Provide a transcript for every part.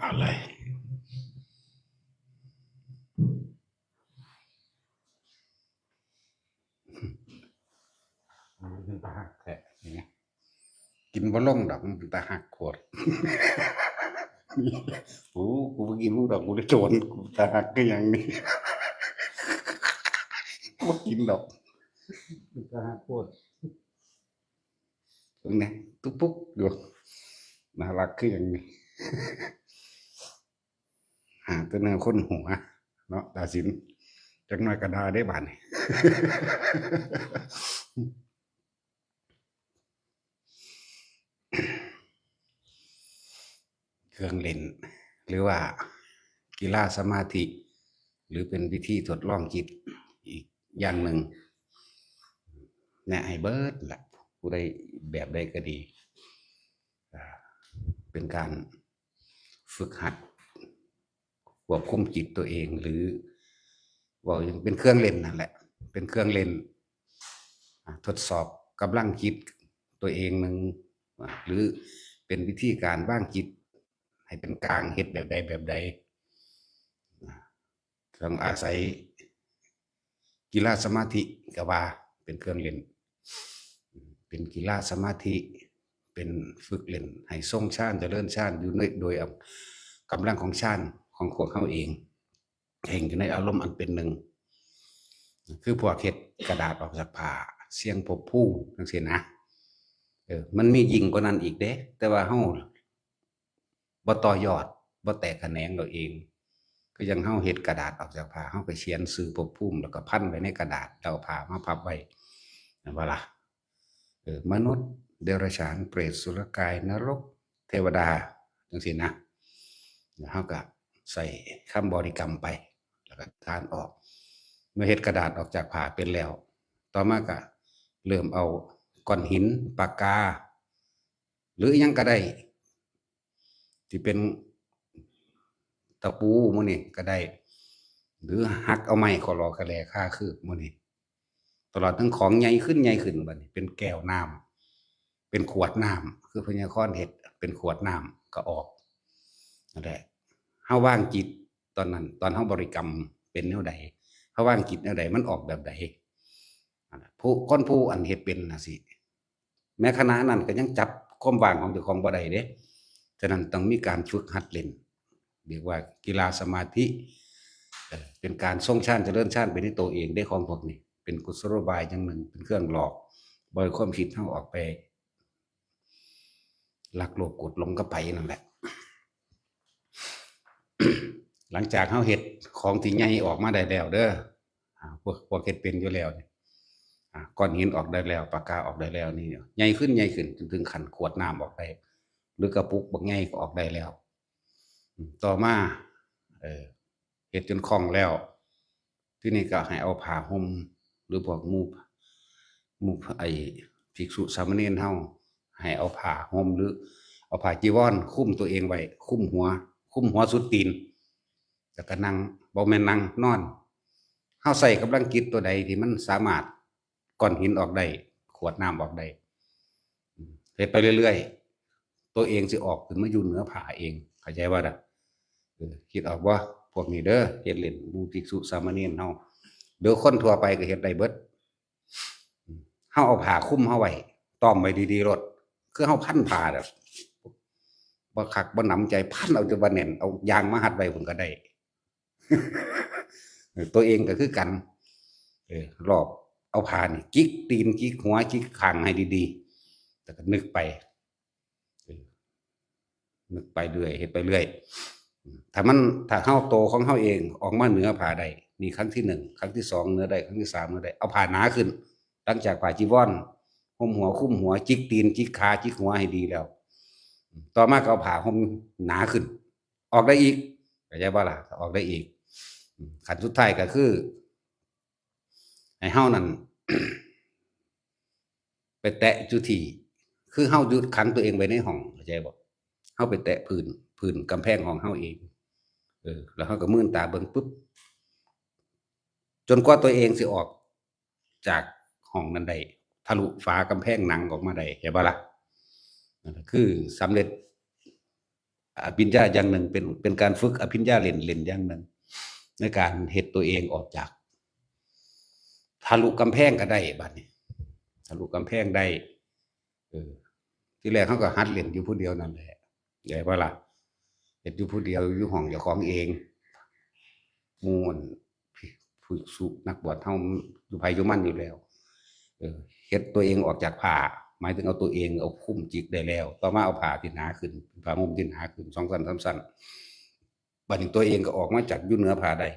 อะไรมันเป็นตาหักแท้อย่างเงี้ยกินบ่ลงดอกมันเป็นตาหักโคตรกูบ่กินลูกดอกกูได้โจรกูตาหักก็อย่างนี้บ่กินดอกเป็นตาหักโคตรตรงนี้ตุ๊กปุ๊กอยู่น่ารักคืออย่างนี้หาแต่แนวคนหัวเนาะตาสินจักหน่อยก็ด่าได้บาดนี้เครื่องเล่นหรือว่ากีฬาสมาธิหรือเป็นวิธีทดลองจิตอีกอย่างหนึ่งแนะให้เบิดแหละผู้ใดแบบใดก็ดีเป็นการฝึกหัดควบคุมจิตตัวเองหรือว่ายังเป็นเครื่องเล่นนั่นแหละเป็นเครื่องเล่นทดสอบกำลังจิตตัวเองหนึ่งหรือเป็นวิธีการบ้างจิตให้เป็นกลางเหตุแบบใดแบบใดต้องอาศัยกีฬาสมาธิก็ว่าเป็นเครื่องเล่นเป็นกีฬาสมาธิเป็นฝึกเล่นให้ทรงฌานเจริญฌานอยู่ในโดยกำลังของฌานของพวกเขาเองแห่งอยู่ในอารมณ์อันเป็นหนึ่งคือพวกเฮ็ดกระดาษออกจากผ้าเสียงพบผู้จังซี่นะมันมียิ่งกว่านั้นอีกเด้แต่ว่าเฮาบ่ต่อยอดบ่แตกแขนงเราเองก็ยังเฮาเฮ็ดกระดาษออกจากผ้าเฮาก็เขียนชื่อภพภูมิแล้วก็พันไว้ในกระดาษแล้วเอาผ้ามาพับไว้นั่นบ่ล่ะมนุษย์เดรัจฉานเปรตสุรกายนรกเทวดาจังซี่นะแล้วเฮาก็ใส่คำบริกรรมไปแล้วก็ทานออกเมื่อเฮ็ดกระดาษออกจากผ้าเป็นแล้วต่อมาก็เริ่มเอาก้อนหินปากกาหรืออิหยังก็ได้ที่เป็นตะปูมื้อนี้ก็ได้หรือหักเอาไม้ขอรอกระแลค่าคือมื้อนี้ตลอดทั้งของใหญ่ขึ้นใหญ่ขึ้นบัดนี้เป็นแก้วน้ำเป็นขวดน้ำคือพญาคอนเฮ็ดเป็นขวดน้ำก็ออกนั่นแหละเฮาว่างจิตตอนนั้นตอนเฮาบริกรรมเป็นแนวใดเฮาว่างจิตแนวใดมันออกแบบใดผู้คนผู้อันเฮ็ดเป็นน่ะสิแม้ขณะนั้นก็ยังจับความว่างของเจ้าของบ่ได้เด้ฉะนั้นต้องมีการฝึกหัดเล่นเรียกว่ากีฬาสมาธิเป็นการทรงฌานเจริญฌานไปในตัวเองได้ของพวกนี้เป็นกุศโลบายอย่างหนึ่งเป็นเครื่องหลอกบ่อยความคิดเฮาออกไปลักโลภโกรธหลงก็ไปนั่นแหละหลังจากเฮาเฮ็ดของที่ใหญ่ออกมาได้แล้วเด้อพวกเฮ็ดเป็นอยู่แล้วก้อนหินออกได้แล้วปากกาออกได้แล้วนี่ใหญ่ขึ้นใหญ่ขึ้นจนถึงขั้นขวดน้ำออกได้หรือกระปุกบักใหญ่ก็ออกได้แล้วต่อมาเฮ็ดจนคล่องแล้วที่นี่ก็ให้เอาผ้าห่มหรือพวกหมู่ไอ้ภิกษุสามเณรเฮาให้เอาผ้าห่มหรือเอาผ้าจีวรคลุมตัวเองไว้คลุมหัวสุดตีนแล้วก็นั่งบ่แม่นนั่งนอนเฮาใส่กำลังจิตตัวใดที่มันสามารถก้อนหินออกได้ขวดน้ำออกได้เฮ็ดไปเรื่อยๆตัวเองสิออกขึ้นมาอยู่เหนือผ้าเองเข้าใจบ่ล่ะคิดออกบ่พวกนี้เด้อเฮ็ดเล่นหมู่ภิกษุสามเณรเฮาเดี๋ยวคนทั่วไปก็เฮ็ดได้เบิดเฮาเอาผ้าคลุมเฮาไว้ต้อมไว้ดีๆโลดคือเฮาพันผ้าแบบบ่คักบ่หนำใจพันเอาจนว่าแน่นเอายางมารัดไว้พุ่นก็ได้ตัวเองก็คือกันรอบเอาผ้านี่จิกตีนจิกหัวจิกคางให้ดีๆแล้วก็นึกไปเรื่อยเฮ็ดไปเรื่อยถ้าเฮาโตของเฮาเองออกมาเหนือผ้าได้นี่ครั้งที่1ครั้งที่2เหนือได้ครั้งที่3เหนือได้เอาผ้าหนาขึ้นหลังจากผ้าจีวรห่มหัวคลุมหัวจิกตีนจิกขาจิกหัวให้ดีแล้วต่อมาก็เอาผ้าห่มหนาขึ้นออกได้อีกเข้าใจบ่ล่ะออกได้อีกขั้นสุดท้ายก็คือให้เฮานั่น ไปแตะจุดที่คือเฮาหยุดขังตัวเองไว้ในห้องเข้าใจบ่เฮาไปแตะพื้นกำแพงของเฮาเองแล้วเฮาก็มื่นตาเบิ่งปุ๊บจนกว่าตัวเองสิออกจากห้องนั้นได้ทะลุฝากำแพงหนังออกมาได้เห็นบ่ล่ะนั่นคือสำเร็จ อภิญญาอย่างหนึ่งเป็นการฝึกอภิญญาเล่นอย่างหนึ่งในการเฮ็ดตัวเองออกจากทะลุกำแพงก็ได้บัดนี้ทะลุกำแพงได้เออที่แรกเขาก็หัดเล่นอยู่ผู้เดียวนั่นแหละใหญ่ป่ะล่ะเฮ็ดอยู่ผู้เดียวอยู่ห้องเจ้าของเองมูนผู้สุนักบวชเฮาอยู่ไผอยู่มันอยู่แล้วเฮ็ดตัวเองออกจากผ้าหมายถึงเอาตัวเองเอาคุ้มจิกได้แล้วต่อมาเอาผ้าที่หนาขึ้นผ้าห่มที่หนาขึ้น2สั้น3สั้นบัดนี้ตัวเองก็ออกมาจากอยู่เหนือผ้าได้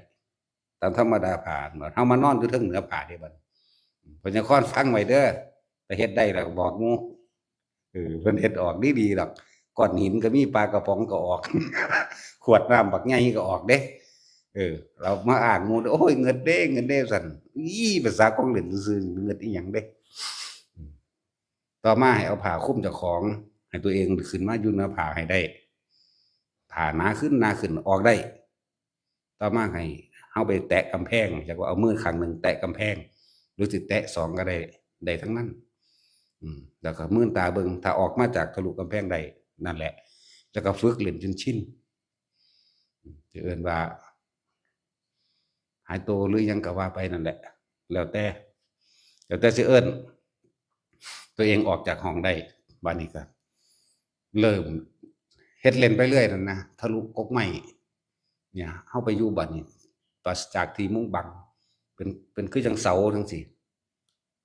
ตามธรรมดาผ้าเฮามานอนอยู่เทิงเหนือผ้าได้บัดเพิ่นจะค้อนฟังไว้เด้อถ้าเฮ็ดได้แล้วก็บอกหมู่เพิ่นเฮ็ดออกดีๆดอกก้อนหินก็มีปลากระป๋องก็ออกขวดน้ำบักใหญ่ก็ออกเด้เรามาอ่านหมู่โอ้ยเงินเด้สั่นอีภาษาของเล่นซื่อๆเงินอีหยังเด้ต่อมาให้เอาผ้าคลุมเจ้าของให้ตัวเองขึ้นมาอยู่เหนือผ้าให้ได้ผ้าหนาขึ้นออกได้ต่อมาให้เฮาไปแตะกำแพงจากว่าเอามือข้างหนึ่งแตะกำแพงหรือสิแตะ2ก็ได้ทั้งนั้นแล้วก็มื่นตาเบิ่งถ้าออกมาจากทะลุกำแพงได้นั่นแหละแล้วก็ฝึกเล่นจนชินจะเอิ้นว่าหายโตหรือยังก็ว่าไปนั่นแหละแล้วแต่สิเอิ้นตัวเองออกจากห้องได้บัดนี้ก็เริ่มเฮ็ดเล่นไปเรื่อยนั่นนะทะลุกกไม้เนี่ยเฮาไปอยู่บัดนี้ปราศจากที่มุงบังเป็นคือจังเสาจังซี่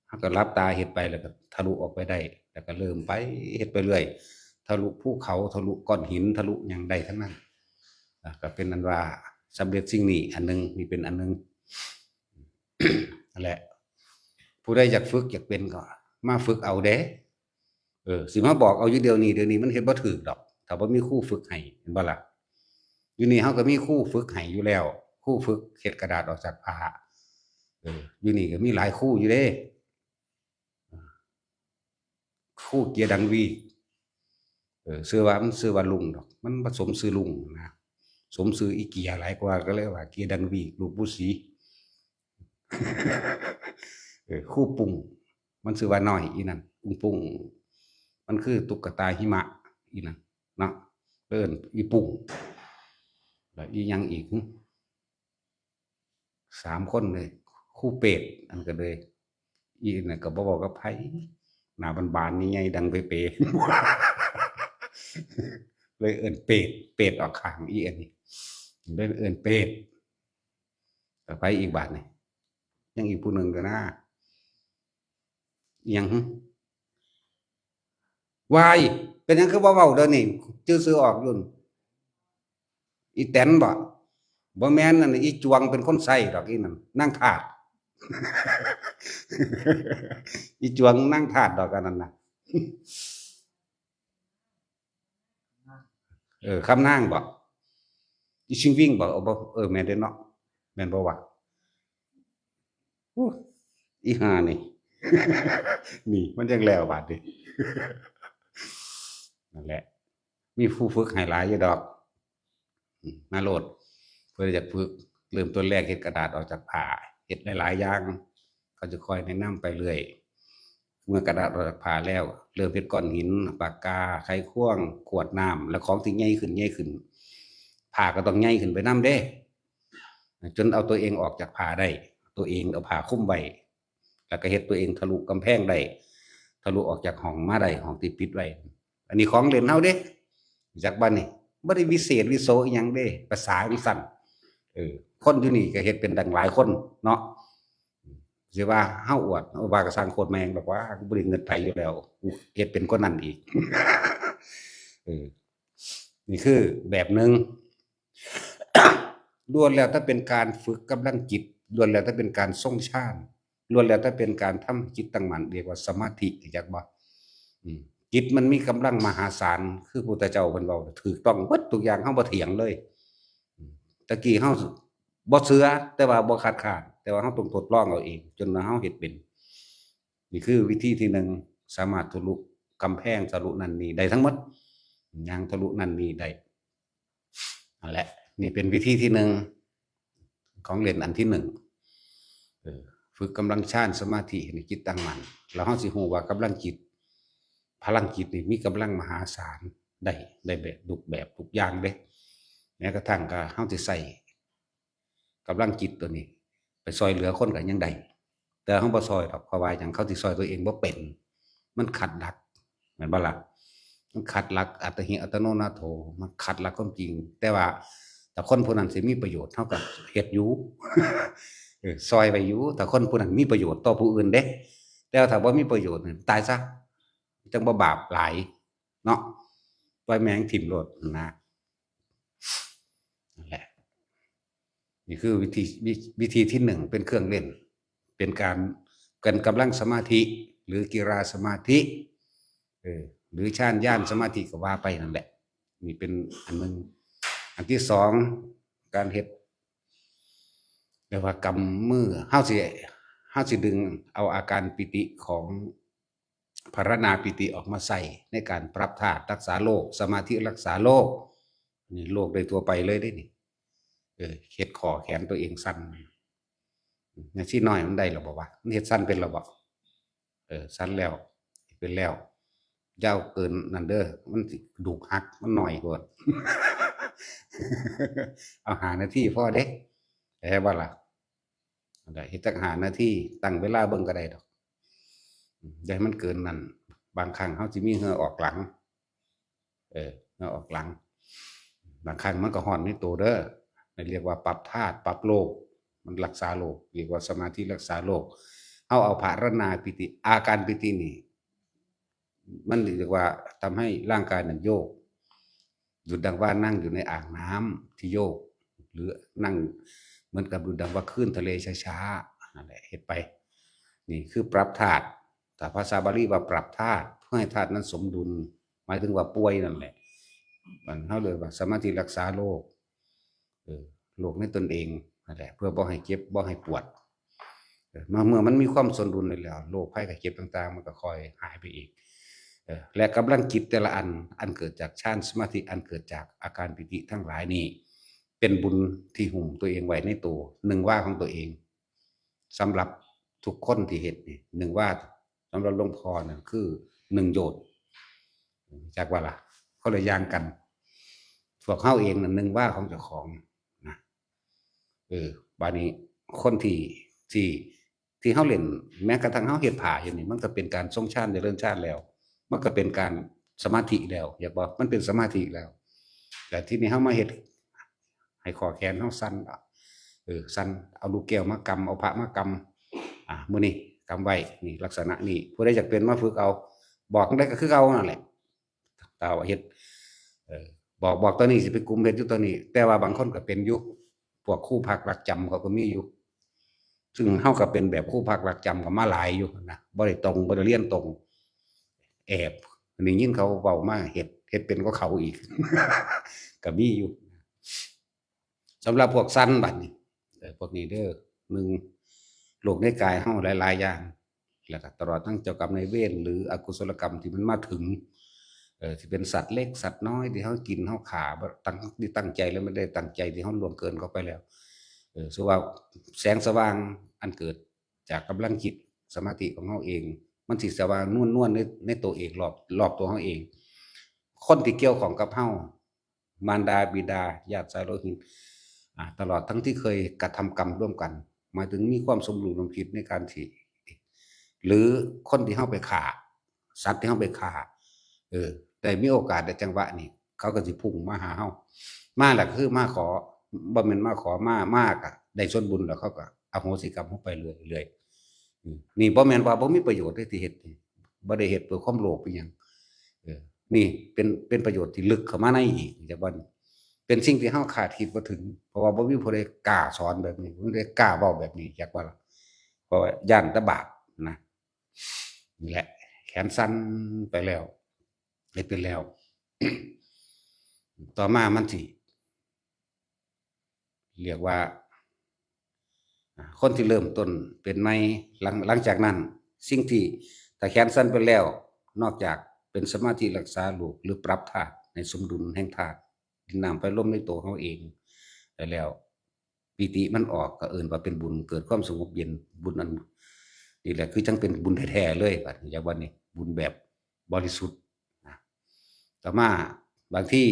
เฮาก็หลับตาเฮ็ดไปแล้วก็ทะลุออกไปได้แล้วก็เริ่มไปเฮ็ดไปเรื่อยทะลุภูเขาทะลุก้อนหินทะลุหยังได้ทั้งนั้นก็เป็นอันว่าสำเร็จสิ่งนี้อันนึงนี่เป็นอันนึงนั่นแหละผู้ใดอยากฝึกอยากเป็นก็มาฝึกเอาเด้สิมาบอกเอาอยู่เดี๋ยวนี้มันเฮ็ดบ่ถูกดอกถ้าบ่มีครูฝึกให้เห็นบ่ล่ะอยู่นี่เฮาก็มีครูฝึกให้อยู่แล้วครูฝึกเฮ็ดกระดาษออกจากผ้าอยู่นี่ก็มีหลายครูอยู่เด้ครูเกียรติดังวีชื่อว่าลุงดอกมันผสมชื่อลุงนะสมชื่ออีเกียหลายกว่าก็เลยว่าเกียรติดังวีลูกปู่ศรีครูปุ้งมันชื่อว่าน้อยอีนั่นปุ้งมันคือตุ๊กตาหิมะอีนั่นเนาะเอิ้นอีปุ้งแล้วอีหยังอีก3คนเลยครูเป็ดอันก็เลยอีนั่นก็บ่เว้ากับไผหน้าบานๆใหญ่ๆดังเป๋ๆเลยเอิ้นเป็ดออกข้างอีอันนี้เลยเอิ้นเป็ดต่อไปอีกบาดนี่ยังอีกผู้หนึ่งก็นะอิหยังวายเป็นหยังคือบ่เว้าเด้อนี่ชื่อออกอยู่อีแตนบ่แม่นนั่นอีจวงเป็นคนใส่ดอกอีนั่นนางทาส อีจวงนั่งทาสดอกอันนั้นน่ะคำนางอีชิงวิ่งบ่แม่นเด้เนาะแม่นบ่วะอีห่านี่ นี่มันจังแล้วบาดนี้ นั่นแหละมีผู้ฝึกให้หลายอยู่ดอกมาโลดเพื่อจะฝึกเริ่มต้นแรกเฮ็ดกระดาษออกจากผ้าเฮ็ดหลายๆอย่างเขาจะคอยแนะนำไปเรื่อยเมื่อกระดาษออกจากผ้าแล้วเริ่มเฮ็ดก้อนหินปากกาไขควงขวดน้ำแล้วของที่ใหญ่ขึ้นผ้าก็ต้องใหญ่ขึ้นไปนำเด้จนเอาตัวเองออกจากผ้าได้ตัวเองเอาผ้าคลุมไว้แล้วก็เฮ็ดตัวเองทะลุกำแพงได้ทะลุออกจากห้องมาได้ห้องที่ปิดไว้อันนี้ของเล่นเฮาเด้จากบ้านนี่บ่ได้วิเศษวิโสอีหยังเด้ภาษาจังซั่นคนอยู่นี่ก็เฮ็ดเป็นดังหลายคนเนาะสิว่าเฮาอวดว่าก็สร้างโคตรแมงบอกว่ากูบ่ได้เงินไผอยู่แล้วกูเฮ็ดเป็นคนนั้นอีกนี่คือแบบนึง ล้วนแล้วถ้าเป็นการฝึกกำลังจิตล้วนแล้วถ้าเป็นการทรงฌานล้วนแล้วถ้าเป็นการทำจิตตั้งมั่นเรียกว่าสมาธิจักบ่จิตมันมีกำลังมหาศาลคือพุทธเจ้าเพิ่นเว้าถูกต้องเบิดทุกอย่างเฮาบ่เถียงเลยตะกี้เฮาบ่เชื่อแต่ว่าบ่คัดค้านแต่ว่าเฮาต้องทดลองเอาเองจนว่าเฮาเฮ็ดเป็นนี่คือวิธีที่1สามารถทะลุกำแพงทะลุนั่นนี่ได้ทั้งหมดย่างทะลุนั่นนี่ได้นั่นแหละนี่เป็นวิธีที่1ของเล่นอันที่1ฝึกกำลังฌานสมาธิให้จิตตั้งมั่นแล้วเฮาสิฮู้ว่ากำลังจิตพลังจิตนี่มีกำลังมหาศาล ได้ได้แบบทุกอย่างเด้แม้กระทั่งก็เฮาสิใส่กำลังจิตตัวนี้ไปซอยเหลือคนก็ยังได้แต่เฮาบ่ซอยดอกเพราะว่าหยังเขาสิซอยตัวเองบ่เป็นมันขัดหลักแม่นบ่ล่ะมันขัดหลักอัตหิอัตโนนาโถมันขัดหลักความจริงแต่ว่าถ้าคนผู้นั้นสิมีประโยชน์เฮาก็เฮ็ดอยู่ซอยไว้อยู่ถ้าคนผู้นั้นมีประโยชน์ต่อผู้อื่นเด้แต่ถ้าบ่มีประโยชน์ตายซะจังบ่บาปหลายเนาะปล่อยแม่งถิ่มโลดนะนั่นแหละ นี่คือวิธีที่หนึ่งเป็นเครื่องเล่นเป็นการกันกำลังสมาธิหรือกีฬาสมาธิหรือชานย่านสมาธิก็ว่าไปนั่นแหละนี่เป็นอันหนึ่งอันที่สองการเฮ็ดเรียกว่ากำมือเฮาสิดึงเอาอาการปิติของภารนาปิติออกมาใส่ในการปรับธาตุรักษาโรคสมาธิรักษาโรคนี่โรคโดยตัวไปเลยได้นี่เฮ็ดคอแขนตัวเองสั้นเนี่ยชี้น้อยมันได้หรอบอกว่ามันเฮ็ดสั้นเป็นหรอบอกสั้นแล้วเป็นแล้วยาวเกินนั่นเด้อมันสิดูกหักมันหน่อยกว่าเอา5 นาทีพอเด้แต่ว่าล่ะได้เฮ็ดจัก5 นาทีตั้งเวลาเบิ่งก็ได้ดอกอย่าให้มันเกินนั่นบางครั้งเฮาสิมีเหงื่อออกหลังเหงื่อออกหลังบางครั้งมันก็ร้อนในตัวเด้อเรียกว่าปรับธาตุปรับโรคมันรักษาโรคเรียกว่าสมาธิรักษาโรคเอาภารนาปิติอาการปิตินี่มันเรียกว่าทำให้ร่างกายนั้นโยกดุจดังว่านั่งอยู่ในอ่างน้ำที่โยกหรือนั่งเหมือนกับดุจดังว่าคลื่นทะเลช้าๆนั่นแหละเฮ็ดไปนี่คือปรับธาตุแต่ภาษาบาลีว่าปรับธาตุเพื่อให้ธาตุนั้นสมดุลหมายถึงว่าป่วยนั่นแหละมันเฮาเลยว่าสมาธิรักษาโรคโรคในตนเองนั่นแหละเพื่อบ่ให้เจ็บบ่ให้ปวดเมื่อมันมีความสมดุลแล้วโรคภัยไข้เจ็บต่างๆมันก็ค่อยหายไปเองและกำลังจิตแต่ละอันเกิดจากฌานสมาธิอันเกิดจากอาการปิติทั้งหลายนี้เป็นบุญที่หุ้มตัวเองไว้ในตัวหนึ่งว่าของตัวเองสำหรับทุกคนที่เฮ็ดนี่หนึ่งว่าสำหรับหลวงพ่อนั่นคือ1 โยชน์จากว่าล่ะเขาเลยย่างกันพวกเฮาเองนั่น1 ว่าของเจ้าของนะบาดนี้คนที่เฮาเล่นแม้กระทั่งเฮาเฮ็ดผ้าอยู่นี่มันก็เป็นการทรงฌานเจริญฌานแล้วมันก็เป็นการสมาธิแล้วอยากบอกมันเป็นสมาธิแล้วแต่ที่นี่เฮามาเฮ็ดให้คอแขนเฮาสั่นสั่นเอาลูกแก้วมากำเอาพระมากำมื้อนี้กำไว้นี่ลักษณะนี้ผู้ใดอยากเป็นมาฝึกเอาบอกได้ก็คือเอานั่นแหละตาว่าเฮ็ดบอกตัวนี้สิไปกุมเฮ็ดอยู่ตัวนี้แต่ว่าบางคนก็เป็นอยู่พวกครูพักหลักจำเขาก็มีอยู่ซึ่งเฮาก็เป็นแบบครูพักหลักจำก็มาหลายอยู่นะบ่ได้ตรงบ่ได้เรียนตรงแอบได้ยินเขาเว้ามาเฮ็ดเป็นกว่าเขาอีก ก็มีอยู่สำหรับพวกสั้นบัดนี้พวกนี้เด้อ1โรคในกายเฮาหลายๆอย่างแล้วก็ตลอดทั้งเจ้ากรรมนายเวรหรืออกุศลกรรมที่มันมาถึงสิเป็นสัตว์เล็กสัตว์น้อยที่เฮากินเฮาฆ่าบ่ตั้งใจแล้วไม่ได้ตั้งใจที่เฮาล่วงเกินเข้าไปแล้วซึ่งว่าแสงสว่างอันเกิดจากกำลังจิตสมาธิของเฮาเองมันสิสว่างนวลๆในตัวเองรอบตัวเฮาเองคนที่เกี่ยวข้องกับเฮามารดาบิดาญาติสายโลหิตตลอดทั้งที่เคยกระทำกรรมร่วมกันหมายถึงมีความสมรู้ร่วมคิดในการที่หรือคนที่เฮาไปฆ่าสัตว์ที่เฮาไปฆ่าได้มีโอกาสได้จังหวะนี้เขาก็สิพุ่งมาหาเฮามาแล้วคือมาขอบ่แม่นมาขอมาก็ได้ส่วนบุญแล้วเขาก็อโหสิกรรมเฮาไปเรื่อยๆนี่บ่แม่นว่าบ่มีประโยชน์ที่เฮ็ดนี่บ่ได้เฮ็ดเพื่อความโลภอิหยังนี่เป็นประโยชน์ที่ลึกเข้ามาในอีกจักว่าเป็นสิ่งที่เฮาคาดคิดบ่ถึงเพราะว่าบ่มีผู้ใดกล้าสอนแบบนี้บ่มีผู้ใดกล้าเว้าแบบนี้จักว่าล่ะเพราะว่าย้านแต่บาปนะนี่แหละแขนสั่นไปแล้วเฮ็ดไปแล้ว ต่อมามันสิเรียกว่าคนที่เริ่มต้นเป็นใหม่หลังจากนั้นสิ่งที่ถ้าแขนสั่นไปแล้วนอกจากเป็นสมาธิรักษาโรคหรือปรับธาตุในสมดุลแห่งธาตุดินน้ำไฟลมในตัวเฮาเองได้แล้วปิติมันออกก็เอิ้นว่าเป็นบุญเกิดความสงบเย็นบุญอันนี่แหละคือจังเป็นบุญแท้ๆเลยบัดนี้อย่างว่านี่บุญแบบบริสุทธิ์นะต่อมา บางที่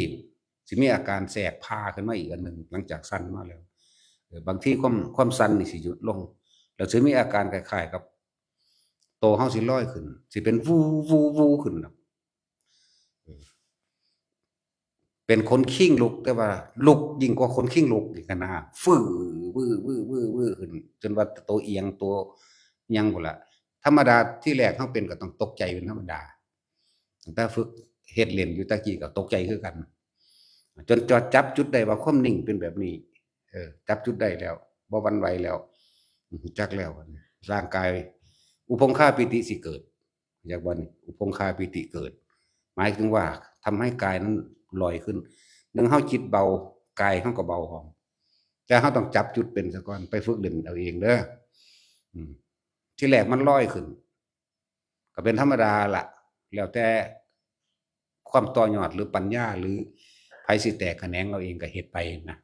สิมีอาการแสกพาขึ้นมาอีกอันหนึ่งหลังจากสั้นมาแล้วบางที่ความสั้นนี่สิหยุดลงแล้วสิมีอาการคล้ายๆกับโตเฮาสิลอยขึ้นสิเป็นวูวูวูขึ้นเป็นคนขิ้งลุกแต่ว่าลุกยิ่งกว่าคนขิ้งลุกอีกนะฟื้อวื้อวื้อวื้อวื้อขึ้นจนว่าตัวเอียงตัวยังพุ่นล่ะธรรมดาที่แรกเฮาเป็นก็ต้องตกใจเป็นธรรมดาตั้งแต่ฝึกเฮ็ดเล่นอยู่ตะกี้ก็ตกใจคือกันจนจอดจับจุดได้ว่าความนิ่งเป็นแบบนี้จับจุดได้แล้วบ่หวั่นไหวแล้วรู้จักแล้วร่างกายอุปงคาปิติสิเกิดอยากบ่นี่อุปงคาปิติเกิดหมายถึงว่าทำให้กายนั้นลอยขึ้นหนึ่งเฮาจิตเบากายเฮาก็เบาพร้อมแต่เฮาต้องจับจุดเป็นซะก่อนไปฝึกเล่นเอาเองเด้อที่แรกมันลอยขึ้นก็เป็นธรรมดาล่ะแล้วแต่ความต่อยอดหรือปัญญาหรือไผสิแตกแขนงเอาเองก็เฮ็ดไปนะ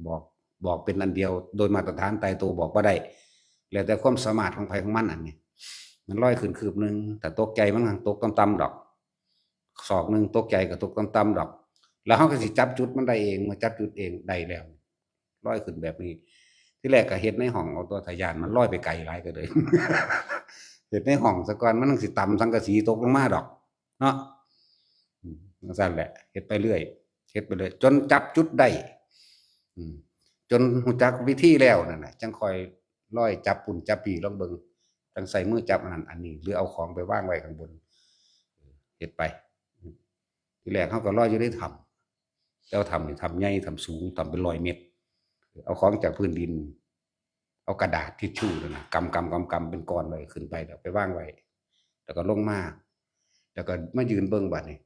บอกบอกเป็นอันเดียวโดยมาตรฐานตายตัวบอกบ่ได้แล้วแต่ความสามารถของไผของมันอันนี้มันลอยขึ้นคืบนึงแต่ตกใจมันตกต่ำๆดอกศอกนึงตกใจก็ตกต่ำๆดอกแล้วเฮาก็สิจับจุดมันได้เองมาจับจุดเองได้แล้วลอยขึ้นแบบนี้ที่แรกก็เฮ็ดในห้องเอาตัวทะยานมันลอยไปไกลหลายก็เลย เฮ็ดในห้องซะก่อนมันต้องสิต่ำสังกะสีตกลงมาดอกเนาะนั่นแหละเฮ็ดไปเรื่อยเฮ็ดไปเรื่อยจนจับจุดได้จนรู้จักวิธีแล้วนั่นน่ะจังค่อยลอยจับปุ่นจับปีลองเบิ่งจังใส่มือจับอันนั้นอันนี้หรือเอาของไปวางไว้ข้างบนเฮ็ดไปทีแรกเฮาก็ลอยอยู่ในถ้ำแต่ว่าถ้ำนี่ถ้ำใหญ่ถ้ำสูงถ้ำเป็น100 เมตรเอาของจากพื้นดินเอากระดาษทิชชู่นั่นน่ะกำเป็นก้อนไว้ขึ้นไปแล้วไปวางไว้แล้วก็ลงมาแล้วก็มายืนเบิ่งบัดนี้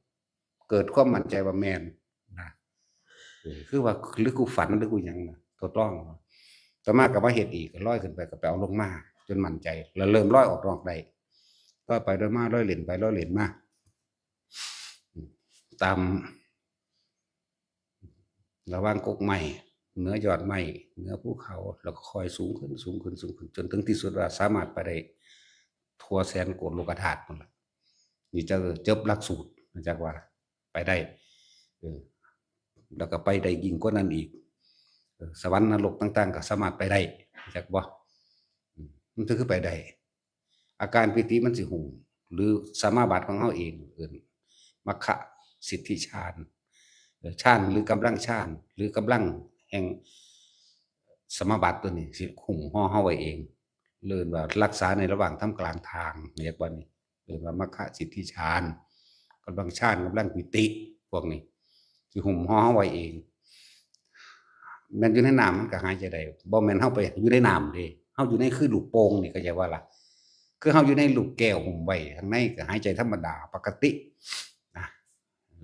เกิดความมั่นใจว่าแม่นนะคือว่าหรือกูฝันหรือกูหยังนะทดลองต่อมาก็มาเฮ็ดอีกก็ลอยขึ้นไปก็ไปเอาลงมาจนมั่นใจแล้วเริ่มลอยออกนอกได้ลอยไปลอยมาลอยเล่นไปลอยเล่นมาตามระหว่างกกไม้เหนือยอดไม้เหนือภูเขาแล้วก็ค่อยสูงขึ้นสูงขึ้นสูงขึ้นจนถึงที่สุดว่าสามารถไปได้ทั่วแสนโกฏโลกธาตุนั่นแหละนี่จะจบหลักสูตรจากว่าไปได้แล้วก็ไปได้ยิ่งกว่านั้นอีกสวรรค์นรกต่างๆก็สามารถไปได้จากบ่มันคือไปได้อาการปิติมันสิหูหรือสมาบัติของเฮาเองมัคคะสิทธิฌานฌานหรือกำลังฌานหรือกำลังแห่งสมาบัติตัวนี้สิคุมห่อเฮาไว้เองเรียกว่ารักษาในระหว่างท่ามกลางทางเรียกว่านี่เรียกว่ามัคคะสิทธิฌานกำลังฌานกำลังปิติพวกนี้สิหุ่มห่อเฮาไว้เองแม่นอยู่ในน้ำมันก็หายใจได้บ่แม่นเฮาไปอยู่ในน้ำเด้เฮาอยู่ในคือลูกโป่งนี่ก็จะว่าล่ะคือเฮาอยู่ในลูกแก้วหุ้มไว้ข้างในก็หายใจธรรมดาปกตินะ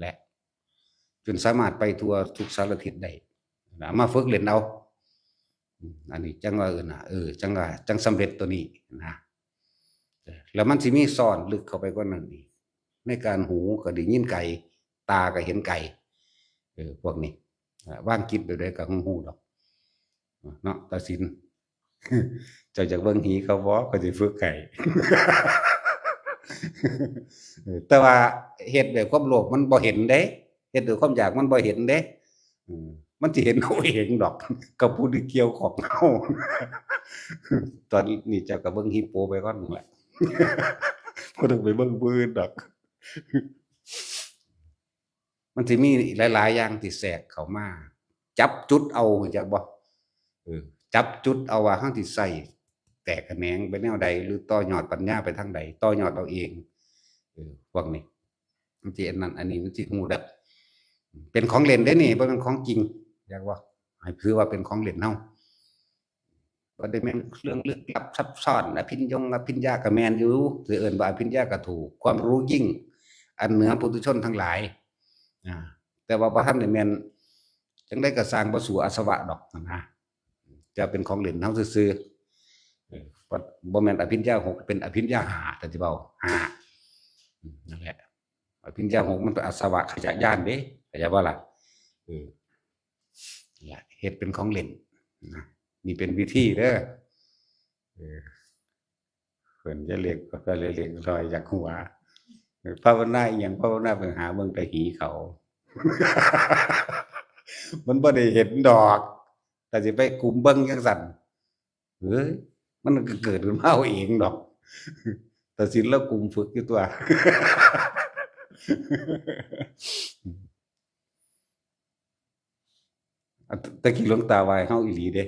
และจนสามารถไปทั่วทุกสารทิศได้มาฝึกเล่นเอาอันนี้จังว่าน่ะจังว่าจังสำเร็จตัวนี้นะแล้วมันสิมีซ่อนลึกเข้าไปกว่านั้นอีกในการหูก็ได้ยินไกลตาก็เห็นไกลพวกนี้ว่างคิดไปได้ก็หูดอกเนาะตาสินเจ้าจากเบิ่งหีเขาบ่ก็สิฝึกไก่แต่ว่าเฮ็ดด้วยความโลภมันบ่เห็นเด้เฮ็ดด้วยความอยากมันบ่เห็นเด้มันสิเห็นเอาเองดอกกับผู้ที่เกี่ยวของเฮาตอนนี้เจ้าก็เบิ่งฮิปโปไปก่อนนั่นแหละบ่ต้องไปเบิ่งผู้อื่นดอกมันสิมีหลายๆอย่างที่แทรกเข้ามาจับจุดเอาจักบ่จับจุดเอาว่าเฮาสิใช้แตกแขนงไปแนวใดหรือต่อยอดปัญญาไปทางใดต่อยอดเอาเองพวกนี้มันสิอันนั้นอันนี้มันสิฮู้ได้เป็นของเล่นเด้นี่บ่แม่นของจริงอยากว่าให้ถือว่าเป็นของเล่นเฮาบ่ได้แม่นเรื่องลึกลับซับซ้อนอภิญญาก็แม่นอยู่สิเอิ้นว่าอภิญญาก็ถูกความรู้ยิ่งอันเหนือปุถุชนทั้งหลายแต่ว่าบ่ทันได้แม่นจังได๋ก็สร้างบ่สู่อาสวะดอกนะจะเป็นของเล่นเฮาซื่อๆบ่แม่นอภิญญา6เป็นอภิญญา5ถ้าสิเว้า5นั่นแหละอภิญญา6มันเป็นอาสวะขยะญาณเด้เข้าใจบ่ล่ะนั่นแหละเฮ็ดเป็นของเล่นนะนี่เป็นวิธีเด้อเพิ่นจะเรียกก็เลยเรียกลอยจากหัวภาวนาอีหยังภาวนาเพิ่นหาเบิ่งแต่หีเขา มันบ่ได้เห็นดอกแต่สิไปกลุ่มเบิ่งจังซั่นเฮ้ยมันก็เกิดขึ้นมาเอาเองดอกแต่ศิลแล้วกลุ่มฝึกอยู่ตัวตะกี้หลวงตาว่าให้เฮาอีหลีเด้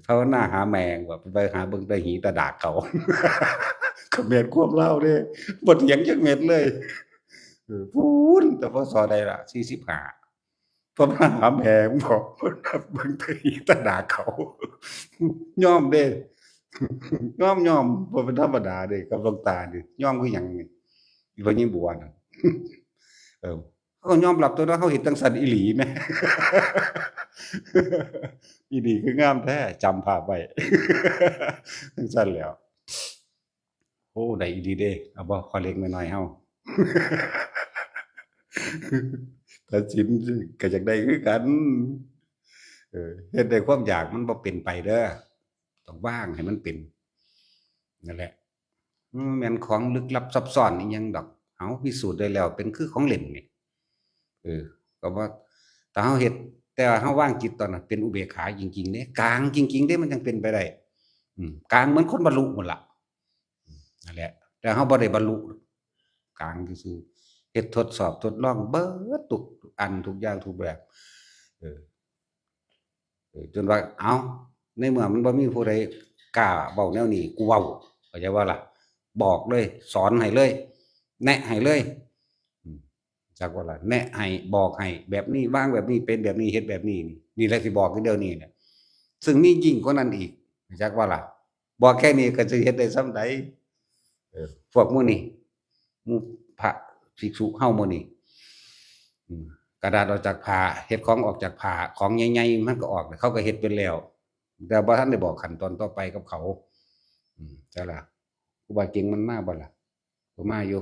ภาวนาหาแมงว่าไปหาเบิ่งแต่หีแต่ดากเขาก็แม่นความเล่าเด้บ่เถียงจักเม็ดเลยพูนแต่พศใดล่ะ45พอมาหาแม่มึงบอกเบิ่งแต่หีแต่ดากเขายอมเด้ยอมบ่เป็นธรรมดาเด้กับหลวงตานี่ยอมคือหยังนี่อีพ่อใหญ่บัวน่ะเออเขาก็ยอมรับตัวเนาะเขาเฮ็ดจังซั่นอีหลีแหม อีดีคืองามแท้จำภาพไว้จังซั่นแหล้วโอ้ได้อีหลีเด้เอาบ่ขอเล็กน้อยๆเฮาถ้าสินก็อยากได้คือกันเฮ็ดด้วยความอยากมันบ่เป็นไปเด้อต้องวางให้มันเป็นนั่นแหละแม่นของลึกลับซับซ้อนอีหยังดอกเอาพิสูจน์ได้แล้วเป็นคือของเล่นนี่เออก็ว่าถ้าเฮาเฮ็ดแต่ว่าเฮาวางจิตตอนนั้นเป็นอุเบกขาจริงๆเด้กลางจริงๆเด้มันจังเป็นไปได้กลางเหมือนคนบรรลุพุ่นล่ะนั่นแหละแต่เฮาบ่ได้บรรลุกลางซื่อๆเฮ็ดทดสอบทดลองเบิดทุกอันทุกอย่างทุกแบบเออจนว่าเอ้าในเมื่อมันบ่มีผู้ใดกล้าเว้าแนวนี้กูเว้าเข้าใจบ่ล่ะบอกเลยสอนให้เลยแนะให้เลยจักว่าล่ะแนะให้บอกให้แบบนี้วางแบบนี้เป็นแบบนี้เฮ็ดแบบนี้นี่แหละสิบอกอยู่เดี๋ยวนี้เนี่ยซึ่งมียิ่งกว่านั้นอีกจักว่าล่ะบอกแค่นี้ก็สิเฮ็ดได้ส่ำใดพวกหมู่นี้หมู่พระภิกษุเฮาหมู่นี้กระดาษออกจากผ้าเฮ็ดของออกจากผ้าของใหญ่ๆมันก็ออกเขาก็เฮ็ดเป็นแล้วแต่บ่ทันได้บอกขั้นตอนต่อไปกับเขาจักล่ะครูบาเก่งมันมาบ่ล่ะบ่มาอยู่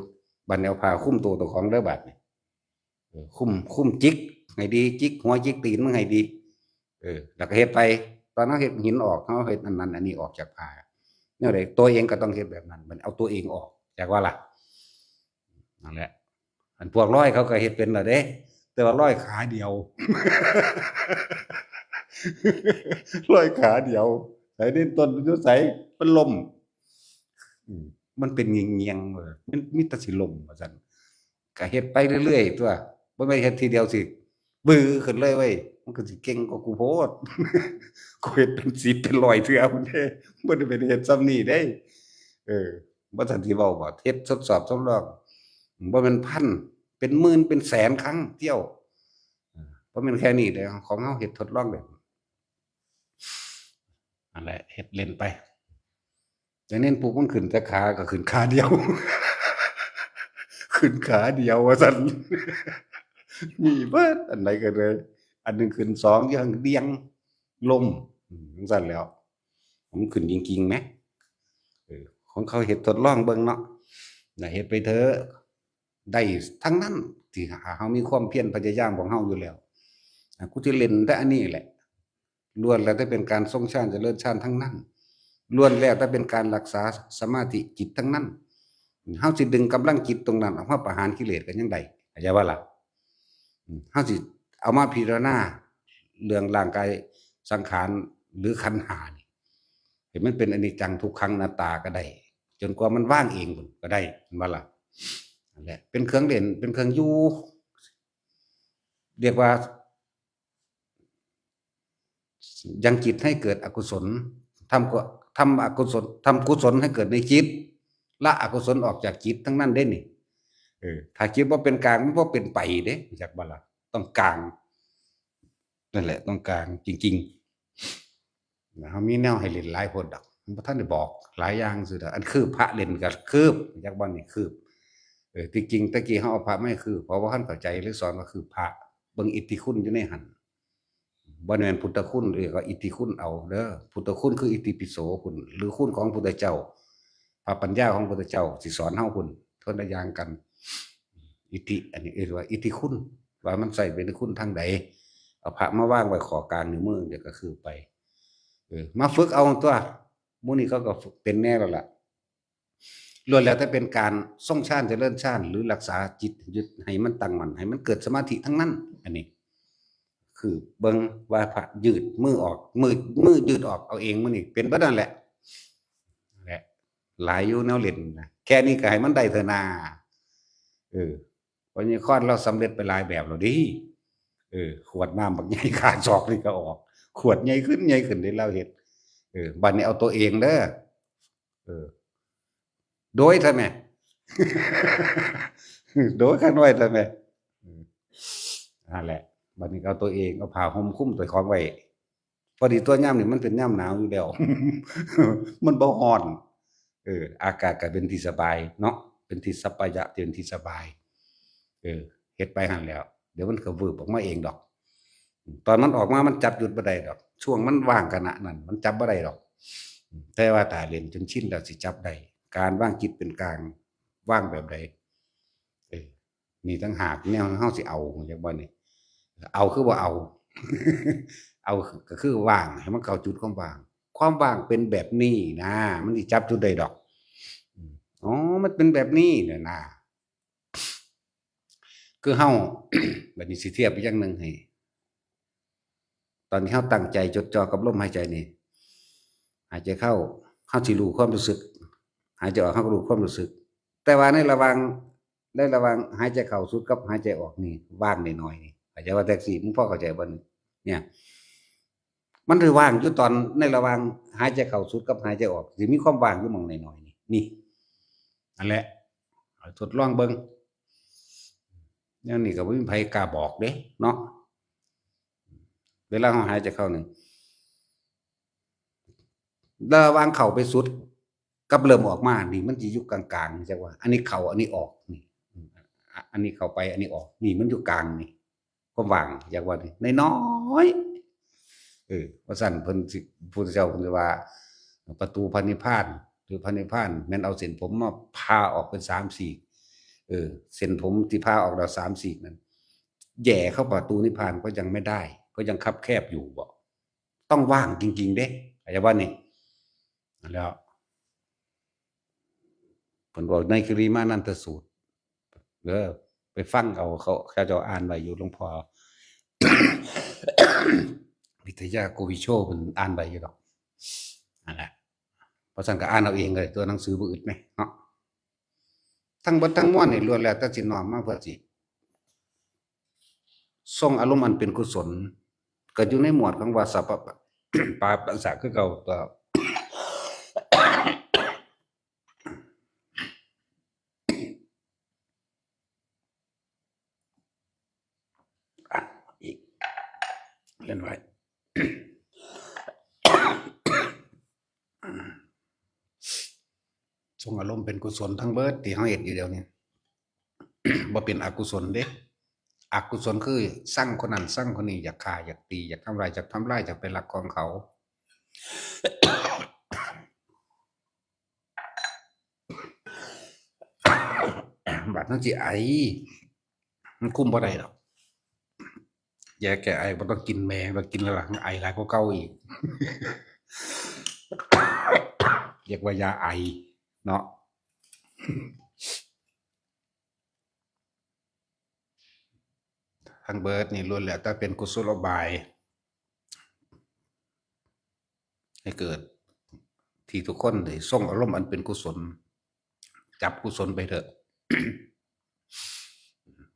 บัดนี้เอาผ้าคลุมตัวเจ้าของเด้อบัดนี้คุมจิกให้ดีจิกหัวจิกตีนมันให้ดีแล้วก็เฮ็ดไปตอนนั้นเฮ็ดหินออกเขาเฮ็ดอันนั้นอันนี้ออกจากผ้าแนวใดตัวเองก็ต้องเฮ็ดแบบนั้นมันเอาตัวเองออกจักว่าล่ะนั่นแหละอันพวกร้อยเขาก็เฮ็ดเป็นแล้วเด้แต่ว่าร้อยขาเดียวร้อยขาเดียวไอ้นี่ต้นอยู่ไสมันล่มมันเป็นเงียงๆมันมีแต่สิล่มว่าซั่นก็เฮ็ดไปเรื่อยๆตัวบ่แม่นเฮ็ดทีเดียวสิบื้อขึ้นเลยเว้ยมันก็สิเก่งกว่ากูโพดกูเฮ็ดเป็น10เป็น100เทื่อพุ่นเด้บ่ได้เป็นเฮ็ดส่ำนี้เด้เออบ่ทันสิเว้าบ่เฮ็ดทดสอบทดลองบ่แม่นพันเป็นหมื่นเป็นแสนครั้งเที่ยวบ่แม่นแค่นี้เด้ของเฮาเฮ็ดทดลองได้นั่นแหละเฮ็ดเล่นไปแต่เน้นปุ๊บมันขึ้นแต่ขาก็ขึ้นขาเดียวขึ้นขาเดียวว่าซั่นมีเบิดอันใดก็เลยอันหนึ่งขึ้นสองอย่างเดียงลมจังซั่นแหล้วผมขึ้นจริงๆแหมของเขาเฮ็ดทดลองเบิ่งเนาะน่ะเฮ็ดไปเถอะได้ทั้งนั้นที่เฮามีความเพียรพยายามของเฮาอยู่แล้วกูสิเล่นแต่อันนี้แหละล้วนแล้วแต่เป็นการทรงฌานเจริญฌานทั้งนั้นล้วนแล้วแต่เป็นการรักษาสมาธิจิตทั้งนั้นเฮาสิดึงกำลังจิตตรงนั้นออกมาประหารกิเลสกันจังไดเข้าใจบ่ล่ะเฮาสิเอามาพิจารณาเรื่องร่างกายสังขารหรือขันธ์ห้านี่ให้มันเป็นอนิจจังทุกขังอนัตตาก็ได้จนกว่ามันว่างเองพุ่นก็ได้แม่นบ่ล่ะนั่นแหละเป็นเครื่องเล่นเป็นเครื่องอยู่เรียกว่ายังจิตให้เกิดอกุศลทำอกุศลทำกุศลให้เกิดในจิตละอกุศลออกจากจิตทั้งนั้นเด้นี่ถ้าจิตบ่เป็นกลางมันบ่เป็นไปเด้รู้จักบ่ล่ะต้องกลางนั่นแหละต้องกลางจริงๆเฮามีแนวให้เล่นหลายโพดดอกบ่ทันได้บอกหลายอย่างซื่อดอกอันคือพระเล่นก็คืบรู้จักบ่นี่คืบที่จริงตะกี้เฮาเอาพระมาให้คืบเพราะว่าท่านเข้าใจหรือสอนว่าคือพระเบิ่งอิทธิคุณอยู่ในหันบ่แม่นพุทธคุณเรียกว่าอิทธิคุณเอาเด้อพุทธคุณคืออิติปิโสพุ่นหรือคุณของพุทธเจ้าพระปัญญาของพุทธเจ้าสิสอนเฮาพุ่นคนละอย่างกันอิทธิอันนี้เรียกว่าอิทธิคุณว่ามันใส่เป็นคุณทางใดเอาพระมาวางไว้ขอกลางนิ้วมือเดี๋ยวก็คือไปมาฝึกเอาตัวหมู่นี้เขาก็ฝึกเป็นแน่แล้วล่ะ ล้วนแล้วแต่เป็นการทรงฌานเจริญฌานหรือรักษาจิตยึดให้มันตั้งมั่นให้มันเกิดสมาธิทั้งนั้นอันนี้คือเบิ่งว่าพระยืดมือออกมือยืดออกเอาเองมื้อนี้เป็นบ่นั่นแหละแหละหลายอยู่แนวเล่นนะแค่นี้ก็ให้มันได้เถอะนาเออเพราะนี่คอนเราสำเร็จไปหลายแบบแล้วดิขวดน้ำบักใหญ่ขาศอกนี่ก็ออกขวดใหญ่ขึ้นได้เราเฮ็ดบัดนี้เอาตัวเองเด้อเออโดยทำไม โดยข้างน้อยทำไมนั่นแหละบัดนี้ก็เอาตัวเองเอาผ้าห่มคลุมตัวของไว้พอดีตัวยามนี่มันเป็นยามหนาวอยู่แล้ว มันบ่ร้อนอากาศก็เป็นที่สบายเนาะเป็นที่สัปปายะเป็นที่สบายเฮ็ดไปหั่นแหล้วเดี๋ยวมันก็วืบออกมาเองดอกตอนมันออกมามันจับหยุดบ่ได้ดอกช่วงมันว่างขณะนั้นมันจับบ่ได้ดอกแต่ว่าถ้าเล่นจนชินแล้วสิจับได้การวางจิตเป็นกลางว่างแบบใดนี่ต่างหากแนวเฮาสิเอาจักบ่นี่เอาคือบ่เอา เอาก็คือว่างให้มันเข้าจุดความว่างความว่างเป็นแบบนี้นะมันสิจับจุดใดดอกอ๋อมันเป็นแบบนี้เนี่ยนะคือเฮา บัดนี้สิเทียบอีกอย่างหนึ่งให้ตอนที่เฮาตั้งใจจดจ่อกับลมหายใจนี่หายใจเข้าเฮาสิรู้ความรู้สึกหายใจออกเฮาก็รู้ความรู้สึกแต่ว่าในระหว่างหายใจเข้าสุดกับหายใจออกนี่ว่างน้อยๆนี่เข้าใจว่าแท็กซี่มึงพอเข้าใจบ่เนี่ยมันสิว่างอยู่ตอนในระหว่างหายใจเข้าสุดกับหายใจออกสิมีความว่างอยู่หม้องน้อยๆนี่นั่นแหละทดลองเบิ่งแนวนี้ก็บ่มีไผกล้าบอกเด้เนาะเวลาเราหายใจเข้านี่ระหว่างเข้าไปสุดกับเริ่มออกมานี่มันสิอยู่กลางๆจักว่าอันนี้เข้าอันนี้ออกนี่อันนี้เข้าไปอันนี้ออกนี่มันอยู่กลางนี่ความว่างจักว่านี่น้อยๆว่าซั่นเพิ่นสิพุทธเจ้าเพิ่นสิว่าประตูพระนิพพานหรือพระนิพพานแม่นเอาเส้นผมมาพาออกเป็น3สีกเส้นผมที่พาออกแล้ว3สีกนั้นแหย่เข้าประตูนิพพานก็ยังไม่ได้ก็ยังคับแคบอยู่บ่ต้องว่างจริงๆเด้เข้าใจบ่นี่แล้วเพิ่นบอกในคิริมานันตสูตรไปฟังเอาเขาเจ้าอ่านไว้อยู่หลวงพ่อ วิทยาโกวิโชเพิ่นอ่านไว้อยู่ดอกนั่นแหละเพราะฉะนั้นก็อ่านเอาเองเลยตัวหนังสือบ่อึดแหมเนาะทั้งเบิดทั้งมวลนี่ล้วนแล้วแต่สิน้อมมาเพื่อสิทรงอารมณ์อันเป็นกุศลก็อยู่ในหมวดของว่าสัพพะ ปาปัสสะคือเก่าก็ อีกเล่นไว้ ทรงอารมณ์เป็นกุศลทั้งเบิดที่เฮาเฮ็ดอยู่เดี๋ยวนี้ บ่เป็นอกุศลเด้อกุศลคือสั่งคนนั้นสั่งคนนี้อยากฆ่าอยากตีอยากทำลายอยากไปลักของเขา บัดนั้นสิไอมันคุมบ่ได้ดอกยาแก้ไอบ่ต้องกินแม่บ่กินแล้วล่ะมันไอหลายกว่าเก่าอีก เรียกว่ายาไอเนาะทั้งเบิดนี่ล้วนแล้วแต่เป็นกุศโลบายให้เกิดที่ทุกคนได้ทรงอารมณ์อันเป็นกุศลจับกุศลไปเถอะ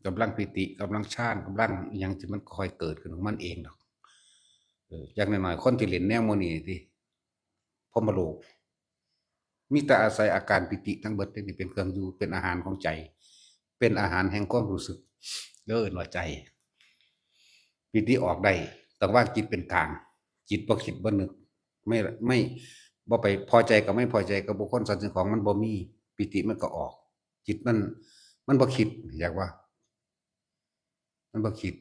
กำลังปิติกำลังฌานกำลังอิหยังที่มันค่อยเกิดขึ้นของมันเองดอกอย่างน้อยๆคนที่เล่นแนวโมนี้ที่พรหมโลกมีแต่อาศัยอาการปิติทั้งเบิดนี่เป็นเครื่องอยู่เป็นอาหารของใจ เป็นอาหารแห่งความรู้สึกเอิ้นว่าใจปิติออกได้ต้องวางจิตเป็นกลางจิตบ่คิดบ่นึกไม่บ่ไปพอใจกับไม่พอใจกับบุคคลสัตว์สิ่งของมันบ่มีปิติมันก็ออก จิตมันบ่คิดอยากว่า มันบ่คิด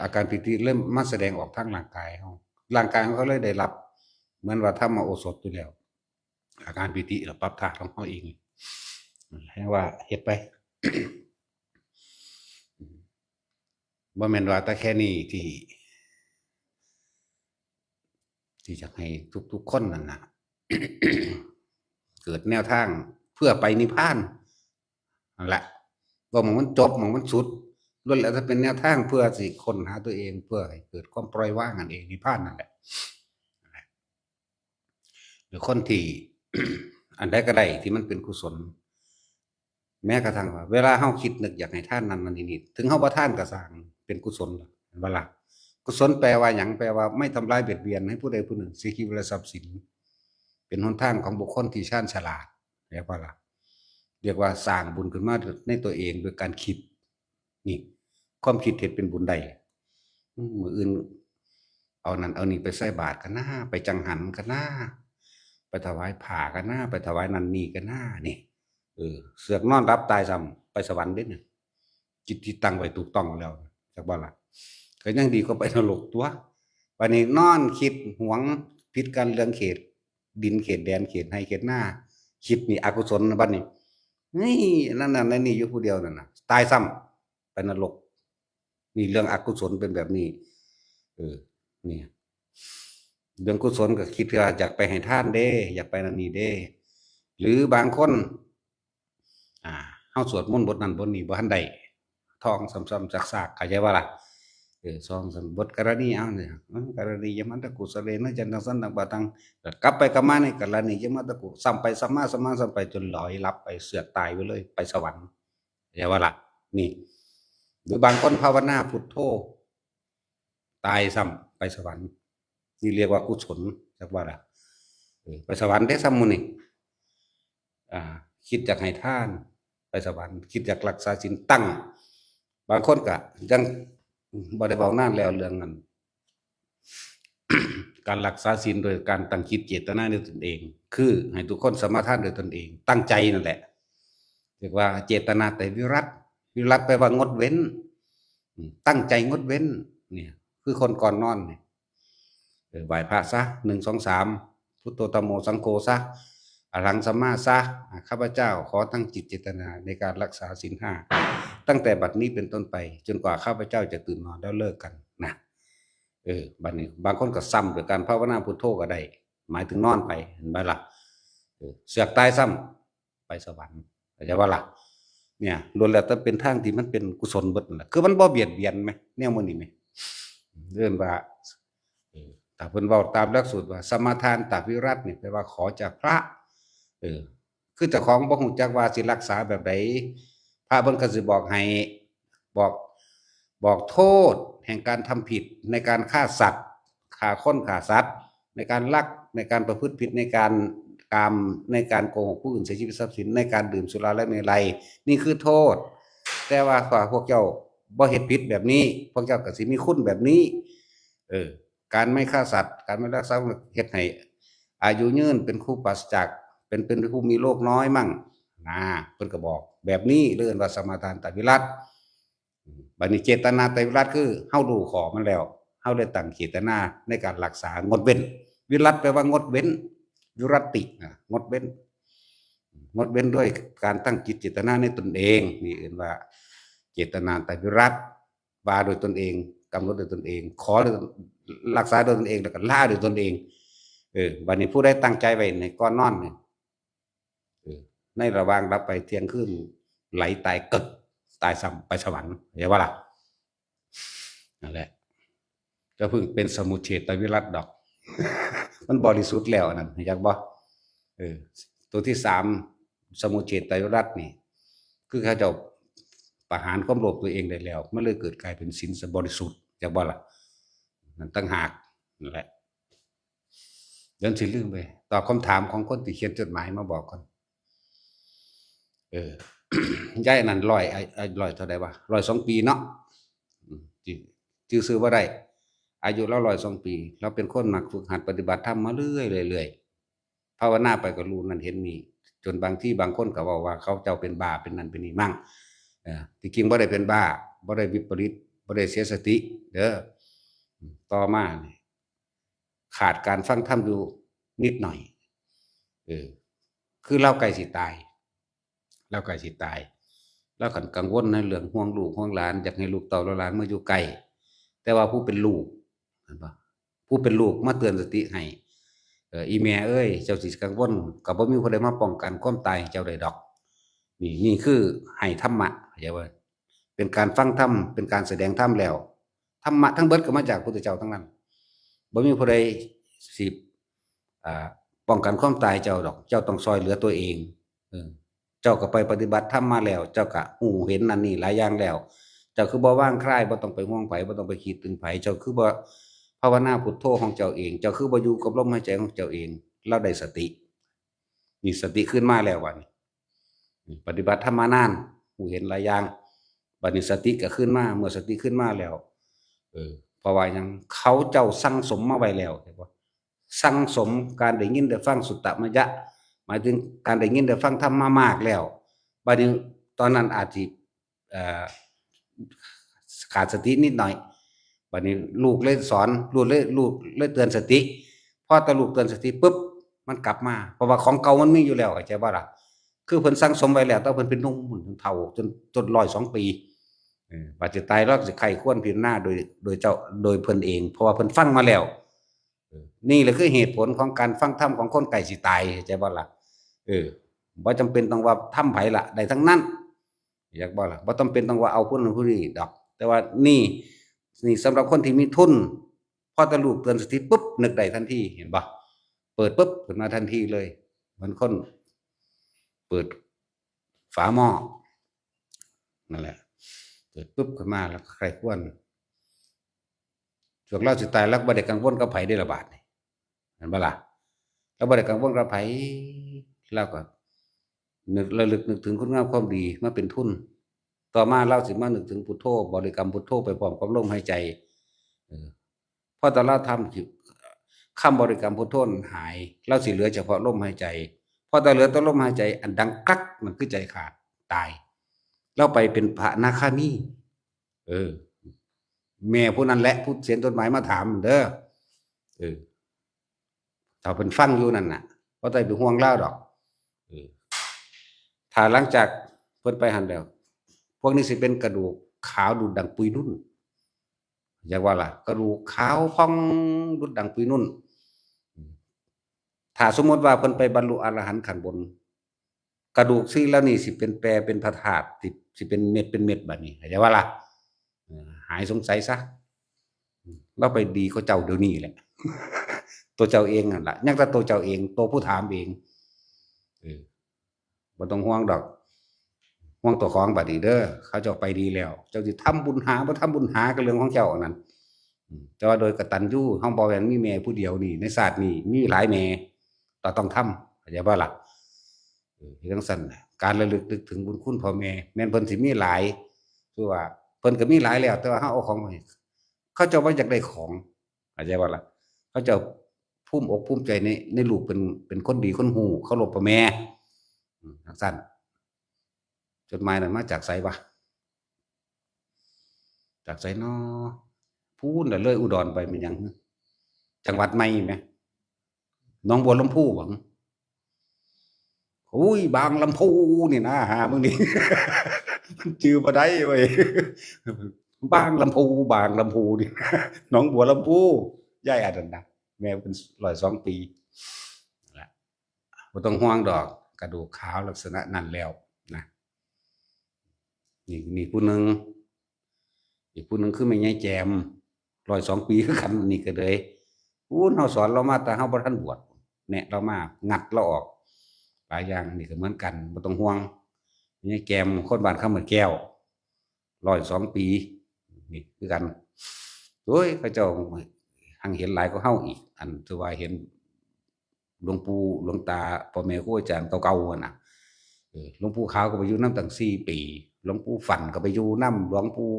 อาการปิติเริ่มมาแสดงออกทางร่างกายเฮาร่างกายของเขาเลยได้รับเหมือนว่าธรรมโอสถอยู่แล้วอาการปิติแล้วปรับธาตุของเฮาเองให้ว่าเฮ็ดไป บ่แม่นว่าแต่แค่นี้ที่จะให้ทุกๆคนนั่นน่ะ เกิดแนวทาง เพื่อไปนิพพานนั่นแหละว่ามันจบมันสุดล้วนแล้วถ้าเป็นแนวทางเพื่อสิค้นหาตัวเองเพื่อให้เกิดความปล่อยวางนั่นเองนิพพานนั่นแหละหรือคนที่ อันใดก็ได้ที่มันเป็นกุศลแม้กระทั่งว่าเวลาเฮาคิดนึกอยากให้ท่านนั้นนี่ถึงเฮาบ่ท่านก็สร้างเป็นกุศลเห็นบ่ล่ะกุศลแปลว่าหยังแปลว่าไม่ทำลายเบียดเบียนให้ผู้ใดผู้หนึ่งเสียชีวิตและทรัพย์สินเป็นหนทางของบุคคลที่ชาญฉลาดเรียกว่าล่ะเรียกว่าสร้างบุญขึ้นมาในตัวเองโดยการคิดนี่ความคิดเฮ็ดเป็นบุญได้มื้ออื่นเอานั่นเอานี่ไปใส่บาตรกันนะไปจังหันกันนะไปถวายผ้ากันนะไปถวายนั่นนี่กันนะนี่เสือกนอนรับตายซ้ำไปสวรรค์เด้เนี่ยจิตที่ตั้งไว้ถูกต้องแล้วจักบ่ล่ะก็ยังดีกว่าไปนรกตัววันนี้นอนคิดหวงผิดกันเรื่องเขตดินเขตแดนเขตให้เขตหน้าคิดนี่อกุศลบัดนี้นี่นั่นน่ะนี่อยู่ผู้เดียวนั่นน่ะตายซ้ำไปนรกนี่เรื่องอกุศลเป็นแบบนี้นี่เรื่องกุศลก็คิดว่าอยากไปให้ทานเด้อยากไปนั่นนี่เด้หรือบางคนเฮาสวดมนต์บทนั้นบทนี้บ่ทันได้ท่องซ้ำๆซากๆเข้าใจบ่ล่ะท่องซ้ำบทกรณีเอาเนี่ยกรณียมันตะกุสเลนะจันทังสันตังปะตังกลับไปกลับมานี่กรณียมันตะกุซ้ำไปซ้ำมาซ้ำมาซ้ำไปจนลอยลับไปเสือกตายไปเลยไปสวรรค์เข้าใจบ่ล่ะนี่หรือบางคนภาวนาพุทโธตายซ้ำไปสวรรค์นี่เรียกว่ากุศลจักว่าล่ะไปสวรรค์ได้ซ้ำมื้อนี่คิดอยากให้ทานไปสวรรค์คิดอยากรักษาศีลตั้งบางคนก็ยังบ่ได้เว้านานแล้วเรื่องนั้น การรักษาศีลโดยการตั้งจิตเจตนาด้วยตนเองคือให้ทุกคนสมาทานโดยตนเองตั้งใจนั่นแหละเรียกว่าเจตนาแต่วิรัตแปลว่างดเว้นตั้งใจงดเว้นเนี่ยคือคนก่อนนอนเนี่ยไหว้พระซะ1 2 3พุทโธธัมโมสังโฆซะอรหังสัมมาซะข้าพเจ้าขอตั้งจิตเจตนาในการรักษาศีล5ตั้งแต่บัดนี้เป็นต้นไปจนกว่าข้าพเจ้าจะตื่นนอนแล้วเลิกกันนะบัดนี้บางคนก็ซ้ำโดยการภาวนาพุทโธก็ได้หมายถึงนอนไปเห็นไหมล่ะเสือกตายซ้ำไปสวรรค์เข้าใจว่าล่ะเนี่ยล้วนแล้วแต่เป็นทางที่มันเป็นกุศลเบิดนั่นแหละคือมันบ่เบียดเบียนไหมแนวมื้อนี้ไหมเรื่องว่าถ้าเพิ่นเว้าตามหลักสูตรว่าสมาทานตวิรัตินี่แปลว่าขอจากพระคือเจ้าของบ่ฮู้จักว่าสิรักษาแบบใดพระเพิ่นก็สิบอกให้บอกโทษแห่งการทำผิดในการฆ่าสัตว์ฆ่าคนฆ่าสัตว์ในการลักในการประพฤติผิดในการกามในการโกหกผู้อื่นเสียชีวิตทรัพย์สินในการดื่มสุราและเมลัยนี่คือโทษแต่ว่าพวกเจ้าบ่เฮ็ดผิดแบบนี้พวกเจ้าก็สิมีคุณแบบนี้การไม่ฆ่าสัตว์การไม่ลักทรัพย์เฮ็ดให้อายุยืนเป็นผู้ปราศจากเป็นผู้มีโรคน้อยมั่งเพิ่นก็บอกแบบนี้เรียกว่าสมาทานตวิรัติบัดนี้เจตนาตวิรัติคือเฮารู้ขอมันแล้วเฮาได้ตั้งเจตนาในการรักษางดเว้นวิรัติแปลว่างดเว้นวิรัติงดเว้นด้วยการตั้งจิตเจตนาในตนเองนี่เรียกว่าเจตนาตวิรัติว่าโดยตนเองกำหนดโดยตนเองขอโดยรักษาโดยตนเองแล้วก็ละโดยตนเองบัดนี้ผู้ใดตั้งใจไว้ในก่อนนอนเนี่ยในระหว่างรับไปเที่ยงคืนไหลตายกึกตายซ้ำไปสวรรค์เห็นว่าล่ะนั่นแหละก็เพิ่งเป็นสมุทเฉทวิรัติดอก มันบริสุทธิ์แล้วนั่นอยากบ่ตัวที่3สมุทเฉทวิรัตินี่คือเขาจะประหารความโลภตัวเองได้แล้วมันเลยเกิดกลายเป็นศีลบริสุทธิ์อยากบ่ล่ะนั่นตั้งหากนั่นแหละเดินสิลืมไปตอบคำถามของคนที่เขียนจดหมายมาบอกก่อนย้ายนั่นร้อยเท่าใดวะ102 ปีเนาะชื่อซื้อว่าได้อายุเรา102 ปีเราเป็นคนมักฝึกหัดปฏิบัติธรรมมาเรื่อยภาวนาไปก็รู้นั่นเห็นนี่จนบางที่บางคนก็ว่าเขาเจ้าเป็นบ้าเป็นนั่นเป็นนี่มั่งที่จริงบ่ได้เป็นบ้าบ่ได้วิปริตบ่ได้เสียสติเด้อต่อมาขาดการฟังธรรมอยู่นิดหน่อยคือเราใกล้สิตายแล้วกังวลในเรื่องห่วงลูกห่วงหลานอยากให้ลูกเต่าหลานมาอยู่ใกล้แต่ว่าผู้เป็นลูกเห็นป่ะผู้เป็นลูกมาเตือนสติให้ อีแม่เอ้ยเจ้าสิกังวลก็บ่มีผู้ใดมาป้องกันความตายให้เจ้าได้ดอกนี่คือให้ธรรมะเข้าใจบ่เป็นการฟังธรรมเป็นการแสดงธรรมแล้วธรรมะทั้งเบิดก็มาจากพุทธเจ้าทั้งนั้นบ่มีผู้ใดสิอ่าป้องกันความตายเจ้าดอกเจ้าต้องช่วยเหลือตัวเองเออเจ้าก็ไปปฏิบัติธรรมมาแล้วเจ้าก็ฮู้เห็นนั่นนี่หลายอย่างแล้วเจ้าคือบ่วางคลายบ่ต้องไปห่วงไผบ่ต้องไปคิดถึงไผเจ้าคือบ่ภาวนาพุทโธของเจ้าเองเจ้าคือบ่อยู่กับลมหายใจของเจ้าเองเราได้สติมีสติขึ้นมาแล้วบัดนี้ปฏิบัติธรรมมานานฮู้เห็นหลายอย่างบัดนี้สติก็ขึ้นมาเมื่อสติขึ้นมาแล้วเพราะว่าหยังเขาเจ้าสั่งสมมาไว้แล้วเห็นบ่สั่งสมการได้ยินได้ฟังสุตตมยะหมายถึงการได้ยินได้ฟังธรรมมามากแล้วบัดนี้ตอนนั้นอาจสิเอ่อขาดสตินิดหน่อยบัดนี้ลูกเลยสอนลูกเลยเตือนสติพอตะลูกเตือนสติปุ๊บมันกลับมาเพราะว่าของเก่ามันมีอยู่แล้วเข้าใจบ่ล่ะคือเพิ่นสั่งสมไว้แล้วแต่เพิ่นเป็นหนุ่มจนเฒ่าจน102 ปีว่าสิตายแล้วสิไข้ควรพิจารณาโดยเพิ่นเองเพราะว่าเพิ่นฟังมาแล้วนี่แหละคือเหตุผลของการฟังธรรมของคนใกล้สิตายเข้าใจบ่ล่ะบ่จำเป็นต้องว่าธรรมไผล่ะได้ทั้งนั้นอยากบ่ล่ะบ่จำเป็นต้องว่าเอาผู้นั้นผู้นี้ดอกแต่ว่านี่สำหรับคนที่มีทุนพอแต่ลูกเตือนสติปุ๊บนึกได้ทันทีเห็นบ่เปิดปุ๊บขึ้นมาทันทีเลยเหมือนคนเปิดฝาหม้อนั่นแหละเปิดปุ๊บขึ้นมาแล้วใครควรช่วงเราสิตายแล้วบ่ได้กังวลกับไผได้ละบาดนี่เห็นบ่ล่ะเราบ่ได้กังวลกับไผเราก็นึกระลึกนึกถึงคุณงามความดีมาเป็นทุนต่อมาเราสิมานึกถึงพุทโธบริกรรมพุทโธไปพร้อมกับลมหายใจพอตอนเราทำคำบริกรรมพุทโธหายเราสิเหลือเฉพาะลมหายใจพอแต่เหลือแต่ลมหายใจอันดังกักมันคือใจขาดตายเราไปเป็นพระอนาคามีแม่ผู้นั้นแหละผู้เขียนจดหมายมาถามเด้อถ้าเพิ่นฟังอยู่นั่นน่ะบ่ได้เป็นห่วงเลาดอกถ้าหลังจากเพิ่นไปหั่นแล้วพวกนี้สิเป็นกระดูกขาวดุจดั่งปุยนุ่นอยากว่าล่ะกระดูกขาวพองดุจดั่งปุยนุ่นถ้าสมมุติว่าเพิ่นไปบรรลุอรหันต์ขั้นบนกระดูกซี่แล้วนี่สิเป็นแปรเป็นพระธาตุสิเป็นเม็ดบัดนี้เข้าใจว่าล่ะหายสงสัยซะเราไปดีเขาเจ้าเดี๋ยวนี้แหละตัวเจ้าเองนั่นล่ะยังแต่ตัวเจ้าเองตัวผู้ถามเองบ่ต้องห่วงดอกห่วงตัวของบัดนี้เด้อเขาเจ้าไปดีแล้วเจ้าสิทำบุญหาบ่ทำบุญหาก็เรื่องของเจ้าอันนั้นแต่ว่าโดยกตัญญูเฮาบ่แม่นมีแม่ผู้เดียวนี่ในชาตินี้มีหลายแม่ต้องทำเข้าใจบ่ล่ะจังซั่นการระลึกนึกถึงบุญคุณพ่อแม่แม่นเพิ่นสิมีหลายคือว่าเพิ่นก็มีหลายแล้วแต่ว่าเฮาเอาของมาให้เขาเจ้าบ่อยากได้ของเข้าใจบ่ล่ะเขาเจ้าภูมิอกภูมิใจในลูกเป็นคนดีคนฮู้เคารพพ่อแม่จังซั่นจดหมายนั้นมาจากไสวะจากไสน้อพูนน่ะเลยอุดรไปแม่นหยังจังหวัดใหม่แหมหนองบัวลำพูบ่อุ้ยบางลำพูนี่นะหามึงนี่ มันจือบ่ได้เว้ยบางลำพูนี่ หนองบัวลำพูยายอันนั้นน่ะแม่เป็น102 ปีนั่นล่ะบ่ต้องห่วงดอกกระดูกขาวลักษณะนั้นแล้วนะนี่ผู้หนึ่งอีกผู้หนึ่งคือแม่ยายแจม102 ปีคือกันนี่ก็เลยเฮาสอนเรามาแต่เฮาบ่ทันบวชแนะเรามางัดเราออกหลายอย่างนี่ก็เหมือนกันบ่ต้องห่วงแม่ยายแจมคนบ้านคำเหมือนแก้ว102 ปีนี่คือกันโอ้ยเขาเจ้าหังเห็นหลายกว่าเฮาอีกอันที่ว่าเห็นหลวงปู่หลวงตาพ่อแม่ครูอาจารย์เก่าๆน่ะหลวงปู่ขาวก็ไปอยู่นำตั้ง4 ปีหลวงปู่ฟั่นก็ไปอยู่นำหลวงปู่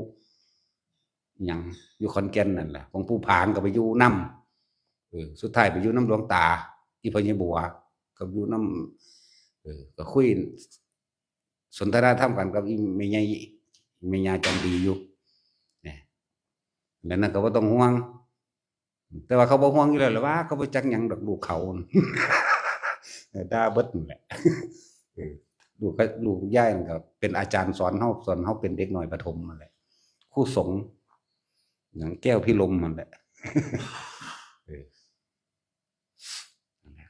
หยังอยู่ขอนแก่นนั่นแหละหลวงปู่ผางก็ไปอยู่นำสุดท้ายไปอยู่นำหลวงตาอีพ่อใหญ่บัวก็อยู่นำก็คุยสนทนาธรรมกันกับอีแม่ใหญ่จันดีอยู่เนี่ยแล้วนั่นก็บ่ต้องห่วงแต่ว่าเขาบ่ห่วงอยู่แล้วล่ะว่าเขาบ่จักหยังดอกลูกเขาด่าเบิดนั่นแหละลูกยายนั่นก็เป็นอาจารย์สอนเฮาเป็นเด็กน้อยประถมนั่นแหละครูสงฆ์หยังแก้วพิรมนั่นแหละ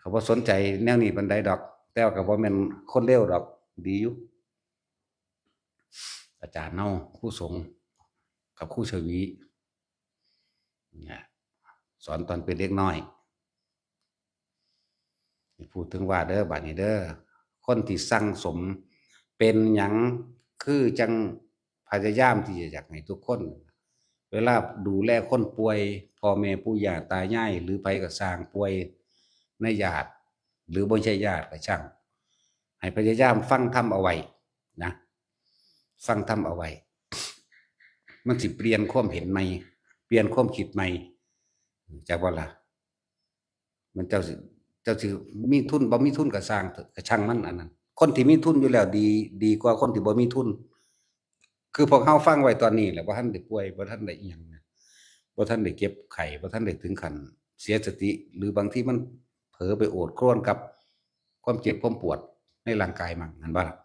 เขาบ่สนใจแนวนี้ปานใดดอก แต่ว่าก็บ่แม่นคนเลวดอกดีอยู่อาจารย์เฮาครูสงฆ์กับครูชวีเนี่ยสอนตอนเป็นเด็กน้อยพูดถึงว่าเด้อบัดนี้เด้อคนที่สั่งสมเป็นหยังคือจังพยายามที่จะอยากให้ทุกคนเวลาดูแลคนป่วยพ่อแม่ปู่ย่าตายายหรือไผก็สร้างป่วยในญาติหรือบ่ใช่ญาติก็ช่างให้พยายามฟังธรรมเอาไว้นะฟังธรรมเอาไว้มันสิเปลี่ยนความเห็นใหม่เปลี่ยนความคิดใหม่จากว่าล่ะมันเจ้าสิมีทุนบ่มีทุนก็สร้างเถอะก็ช่างมันอันนั้นคนที่มีทุนอยู่แล้วดีกว่าคนที่บ่มีทุนคือพวกเฮาฟังไว้ตอนนี้แหละบ่ทันได้ป่วยบ่ทันได้อิหยังบ่ทันได้เจ็บไข้บ่ทันได้ถึงขั้นเสียสติหรือบางทีมันเผลอไปโอดครวญกับความเจ็บความปวดในร่างกายมั่งนั่นบ่ล่ะ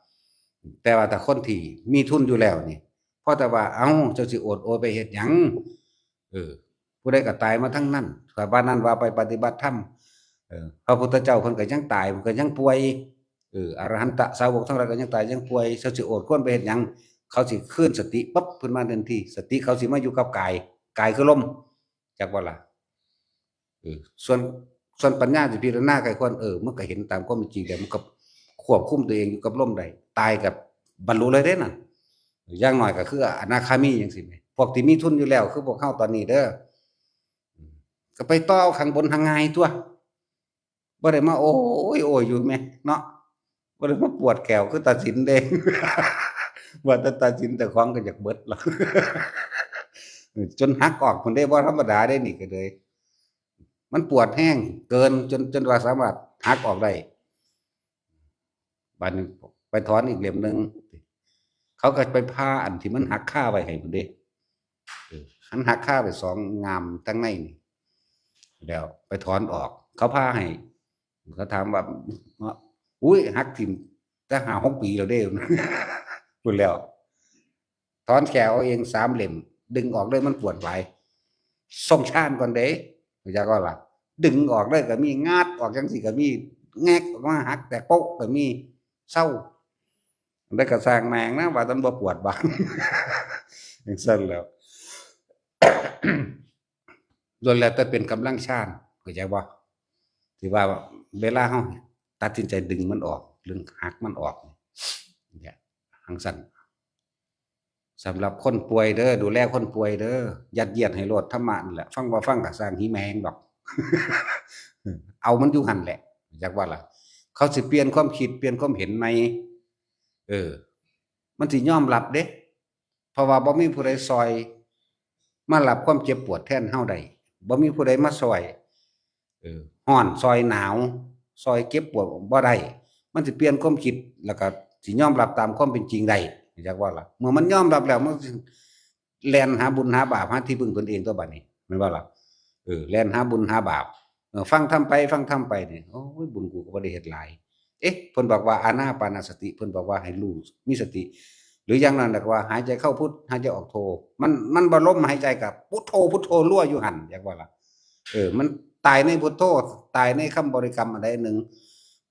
แต่ว่าถ้าคนที่มีทุนอยู่แล้วนี่พอแต่ว่าเอ้าเจ้าสิโอดโอยไปเฮ็ดหยังเออผู้ใดก็ตายมาทั้งนั้นถ้าว่านั้นว่าไปปฏิบัติธรรมพระพุทธเจ้าเพิ่นก็ยังตายเพิ่นก็ยังป่วยอรหันตสาวกทั้งหลายก็ยังตายยังป่วยเจ้าสิโอดครวญไปเฮ็ดหยังเขาสิคืนสติปั๊บขึ้นมาทันทีสติเขาสิมาอยู่กับกายกายคือลมจักบ่ล่ะส่วนปัญญาสิพิจารณาไกควรมันก็เห็นตามความเป็นจริงแต่มันก็ควบคุมตัวเองอยู่กับลมได้ตายกับบรรลุเลยเด้นั่นอย่างน้อยก็คืออนาคามีจังซี่แหมพวกที่มีทุนอยู่แล้วคือพวกเฮาตอนนี้เด้อก็ไปต่อข้างบนทางง่ายตัวบ่ได้มาโอ้ยโอยอยู่แหมเนาะบ่ได้มาปวดแขวคือตัดสินเด้ ว่าแต่ตัดสินแต่ของก็อยากเบิดหรอกจนหักออกพุ่นเด้บ่ธรรมดาเด้นี่ก็เลยมันปวดแห้งเกินจนว่าสามารถหักออกได้บัดนี้ไปถอนอีกเล่มหนึงเขาก็ไปพาอันที่มันหักคาไว้ให้พุ่นเด้หันหักคาไปสองงามทั้งในนี่แล้วไปถอนออกเขาพาให้เขาถามว่าอุ้ยหักทิ่มแต่5-6 ปีแล้วเด้ พูดแล้วถอนแขวเอาเอง3 เล่มดึงออกเลยมันปวดหลายส่งชาญก่อนเด้รู้จักบ่ล่ะดึงออกเลยก็มีงาดออกจังซี่ก็มีแงกออกมาหักแต่โป๊กก็มีเศร้าได้ก็สร้างแมงนะว่ามันบ่ปวดบาง จังซั่นแล้วล้วนแล้วแต่เป็นกำลังชาญเข้าใจบ่ที่ว่าเวลาเฮาตัดสินใจดึงมันออกหรือหักมันออกเนี่ยจังซั่นสำหรับคนป่วยเด้อดูแลคนป่วยเด้อยัดเยียดให้โลดธรรมะนั่นแหละฟังบ่ฟังก็สร้างหิแมงดอก เอามันอยู่หั่นแหละจักว่าล่ะเขาสิเปลี่ยนความคิดเปลี่ยนความเห็นใหม่มันสิยอมรับเด้เพราะว่าบ่มีผู้ใดซอยมารับความเจ็บปวดแทนเฮาได้บ่มีผู้ใดมาซอยร้อนซอยหนาวซอยเก็บปวดบ่ได้มันสิเปลี่ยนความคิดแล้วก็สิยอมรับตามความเป็นจริงได้จักว่าล่ะเมื่อมันยอมรับแล้วมันสิแล่นหาบุญหาบาปหาที่พึ่งตนเองตัวบัดนี้แม่นบ่ล่ะแล่นหาบุญหาบาปฟังธรรมไปนี่โอ้ยบุญกูก็บ่ได้เฮ็ดหลายเพิ่นบอกว่าอานาปานสติเพิ่นบอกว่าให้รู้มีสติหรืออย่างนั้นก็ว่าหายใจเข้าพุทหายใจออกโทมันบ่ลมหายใจกับพุทโธรั่วอยู่หั่นจักว่าล่ะมันตายในพุทโธตายในคำบริกรรมอันใดหนึ่ง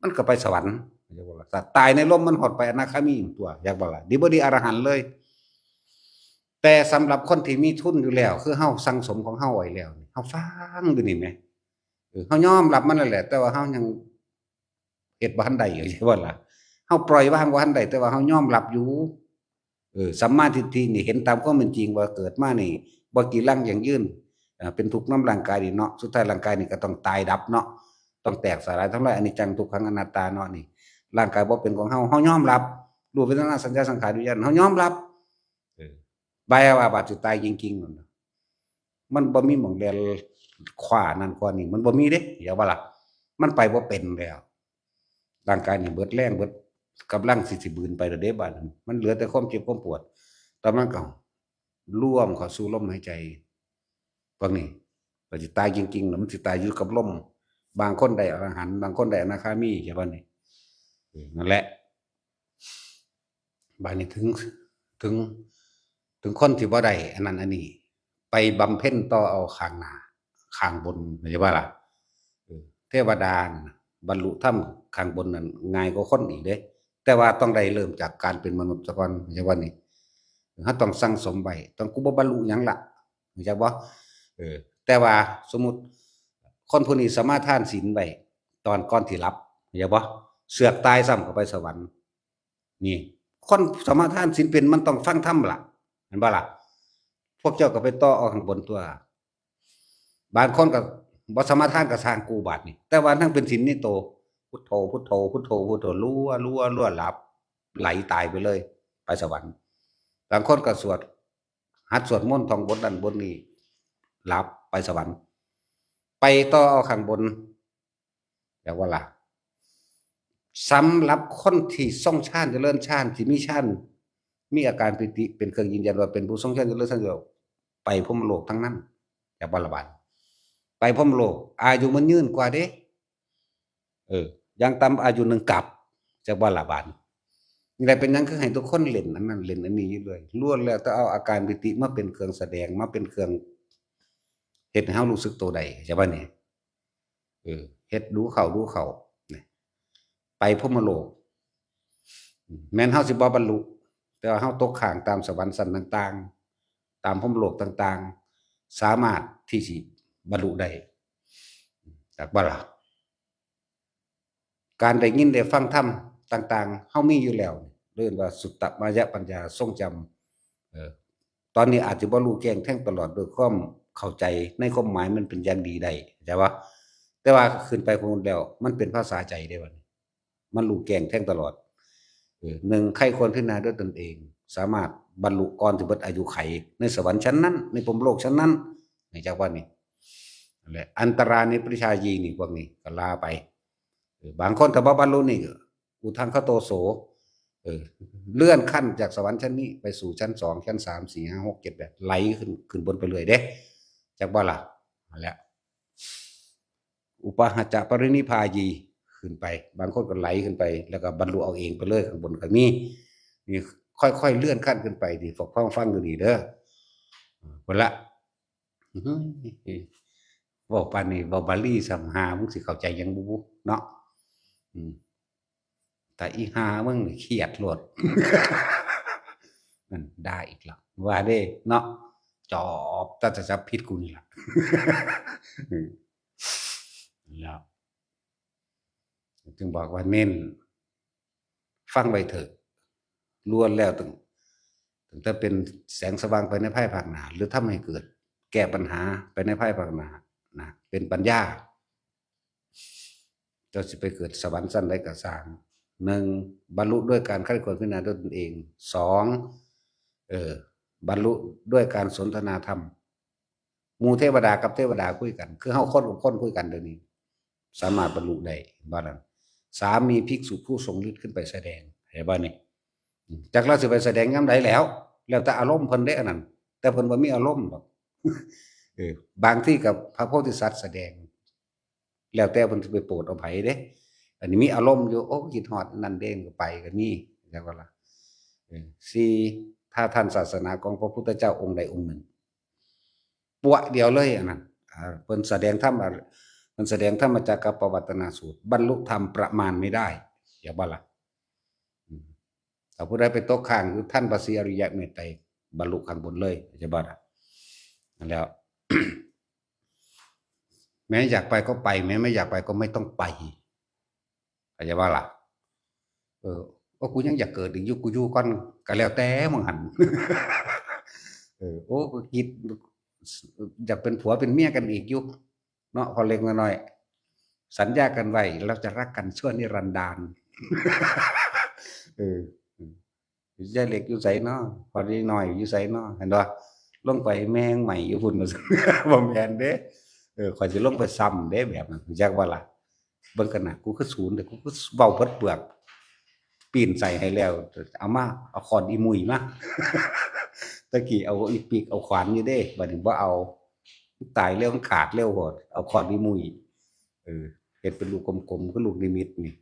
มันก็ไปสวรรค์จักว่าล่ะแต่ตายในลมมันฮอดไปอนาคามีตัวจักว่าล่ะดีบ่ดีอรหันต์เลยแต่สำหรับคนที่มีทุนอยู่แล้วคือเฮาสั่งสมของเฮาไว้แล้วเฮาฟังอยู่นี่แหมเฮายอมรับมันนั่นแหละแต่ว่าเฮายังเฮ็ดบ่ทันได้อยู่ใช่บ่ล่ะเฮาปล่อยวางบ่ทันได้แต่ว่าเฮายอมรับอยู่สัมมาทิฏฐินี่เห็นตามความเป็นจริงว่าเกิดมานี่บ่กี่ลังอย่างยืนเป็นทุกข์นำร่างกายนี่เนาะสุดท้ายร่างกายนี่ก็ต้องตายดับเนาะต้องแตกสลายทั้งหลายอนิจจังทุกขังอนัตตาเนาะนี่ร่างกายบ่เป็นของเฮายอมรับรูปเวทนาสัญญาสังขารวิญญาณเฮายอมรับบายว่าบาดสิตายจริงๆนั่นมันบ่มีหม้องแล่นขว้านั่นขว้านี่มันบ่มีเด้อย่าว่าล่ะมันไปบ่เป็นแล้วร่างกายนี่เบิดแรงเบิดกำลังสิบืนไปแล้วเด้บัดมันเหลือแต่ความเจ็บความปวดแต่มันก็ร่วมเข้าสู่ลมหายใจพวกนี้ก็สิตายจริงๆแล้วมันสิตายอยู่กับลมบางคนได้อรหันต์บางคนได้อนาคามีใช่บ่นี่นั่นแหละบัดนี้ถึงคนที่บ่ได้อันนั้นอันนี้ไปบำเพ็ญต่อเอาข้างหน้าข้างบนใช่บ่ล่ะเทวดา บรรลุธรรมข้างบนนั้นง่ายกว่าคนอีกเด้แต่ว่าต้องได้เริ่มจากการเป็นมนุษย์ซะก่อนใช่ว่านี่เฮาต้องสั่งสมไว้ต้องกูบ่บรรลุหยังล่ะรู้จักบ่เออแต่ว่าสมมุติคนผู้นี้สมาทานศีลไว้ตอนก่อนที่หลับเข้าใจบ่เสือกตายซ้ำเข้าไปสวรรค์นี่คนสมาทานศีลเป็นมันต้องฟังธรรมล่ะเห็นบ่ล่ะพวกเจ้าก็ไปต่อเอาข้างบนตัวบางคนก็บ่สมาทานก็สร้างกูบาดนี่แต่ว่าทั้งเป็นศีลนี่โตพุทโธพุทโธพุทโธพุทโธรั่วๆหลับไหลตายไปเลยไปสวรรค์บางคนก็สวดหัดสวดมนต์ท่องบทนั้นบทนี้หลับไปสวรรค์ไปต่อเอาข้างบนเรียกว่าล่ะสำหรับคนที่ทรงฌานเจริญฌานที่มีฌานมีอาการปิติเป็นเครื่องยืนยันว่าเป็นผู้ทรงฌานเจริญฌานไปพรหมโลกทั้งนั้นอย่าบ่ละบาดไปพรหมโลกอายุมันยืนกว่าเด้อย่างต่ำอายุ1กับจักบ่ละบาดนี่แหละเป็นหยังคือให้ทุกคนเล่นอันนั้นเล่นอันนี้อยู่เลยล้วนแล้วแต่เอาอาการปิติมาเป็นเครื่องแสดงมาเป็นเครื่องเฮ็ดให้เฮารู้สึกตัวได้ใช่ป่ะนี่เฮ็ดดูเข้านี่ไปพรหมโลกแม้นเฮาสิบ่บรรลุแต่ว่าเฮาตกข้างตามสวรรค์ชั้นต่างๆตามพรหมโลกต่างๆสามารถที่สิบรรลุได้จักบ่ล่ะการได้ยินได้ฟังธรรมต่างๆเฮามีอยู่แล้วเรียกว่าสุตตมยปัญญาทรงจำตอนนี้อาจจะบ่รู้แจ้งแทงตลอดด้วยความเข้าใจในความหมายมันเป็นอย่างดีได้ใช่ป่ะแต่ว่าขึ้นไปพุ่นแล้วมันเป็นภาษาใจได้บัดนี้มันรู้แจ้งแทงตลอด1ใครควรพิจารณาด้วยตนเองสามารถบรรลุก่อนที่เบิดอายุไขในสวรรค์ชั้นนั้นในพรหมโลกชั้นนั้นนี่จักว่านี่นั่นแหละอันตรานิปริชายีนี่พวกนี้ก็ลาไปบางคนถ้าบ่บรรลุนี่อุทังคโตโสเลื่อนขั้นจากสวรรค์ชั้นนี้ไปสู่ชั้น2ชั้น3 4 5 6 7 8ไหลขึ้นบนไปเรื่อยเด้จักบ่ล่ะนั่นแหละอุปหัจจะปรินิพพายีขึ้นไปบางคนก็ไหลขึ้นไปแล้วก็บรรลุเอาเองไปเลยข้างบนก็มีนี่ค่อยๆเลื่อนขั้นขึ้นไปดิฟังดูดีเด้อพุ่นละเว้าปานนี้เว้าบาลีซ้ำหามึงสิเข้าใจหยังบ่เนาะแต่อีหามึงนี่เครียดโลด นั่นได้อีกแล้วว่าเด้เนาะจอบถ้าจะจับผิดกูนี่ล่ะ แล้วจึงบอกว่าเน้นฟังไว้เถอะล้วนแล้วตั้งแต่เป็นแสงสว่างไปในภายภาคหน้าหรือทำให้เกิดแก้ปัญหาไปในภายภาคหน้านะเป็นปัญญาเจ้าสิไปเกิดสวรรค์ชั้นใดก็สร้าง1บรรลุด้วยการใคร่ครวญพิจารณาด้วยตนเอง2บรรลุด้วยการสนทนาธรรมหมู่เทวดากับเทวดาคุยกันคือเฮาคนกับคนคุยกันเดี๋ยวนี้สามารถบรรลุได้บ่นั้น3มีภิกษุผู้ทรงฤทธิ์ขึ้นไปแสดงเห็นบ่นี่จักเราสิไปแสดงยามใดแล้วแต่อารมณ์เพิ่นเด้อันนั้นแต่เพิ่นบ่มีอารมณ์ดอกบางที่กับพระโพธิสัตว์แสดงแล้วแต่เพิ่นสิไปโปรดเอาไผเด้อันนี้มีอารมณ์อยู่โอ้คิดฮอดนั่นเด้ก็ไปก็มีจังว่าล่ะ4ถ้าท่านศาสนาของพระพุทธเจ้าองค์ใดองค์หนึ่งปั้วเดียวเลยอันนั้นเพิ่นแสดงธรรมมันแสดงธรรมจักรปวัตนสูตรบรรลุธรรมประมาณไม่ได้อย่าบ่ล่ะถ้าผู้ใดไปตกข้างคือท่านพระศรีอริยเมตไตรบรรลุข้างบนเลยอย่าบ่ล่ะนั่นแล้ว แม้อยากไปก็ไปแม้ไม่อยากไปก็ไม่ต้องไปอย่าบ่ล่ะก็กูยังอยากเกิดอีกอยู่กูอยู่ก่อนก็แล้วแต่มึงหั่น โอ้กูคิดอยากเป็นผัวเป็นเมียกันอีกอยู่เนาะพอเล็กน้อยสัญญากันไว้เราจะรักกันชั่วนิรันดร ยายเล็กอยู่ไสเนาะพอน้อยอยู่ไสเนาะเห็นบ่ลงไปแม่งใหม่อยู่พุ่น บ่แม่นเด้ข้อยสิลงไปซ้ำเด้แบบนั้นจักว่าล่ะเบิ่งกันน่ะกูคือศูนย์แต่กูคือเว้าเบิดเปลือกปีนใส่ให้แล้วเอามาเอาขอนอีมุยมา ตะกี้เอาอีปีกเอาขวานอยู่เด้บัดนี้บ่เอาตายเร็วมันขาดเร็วโพดเอาขอนอีมุยเฮ็ดเป็นลูกกลมๆคือลูกนิมิตนี่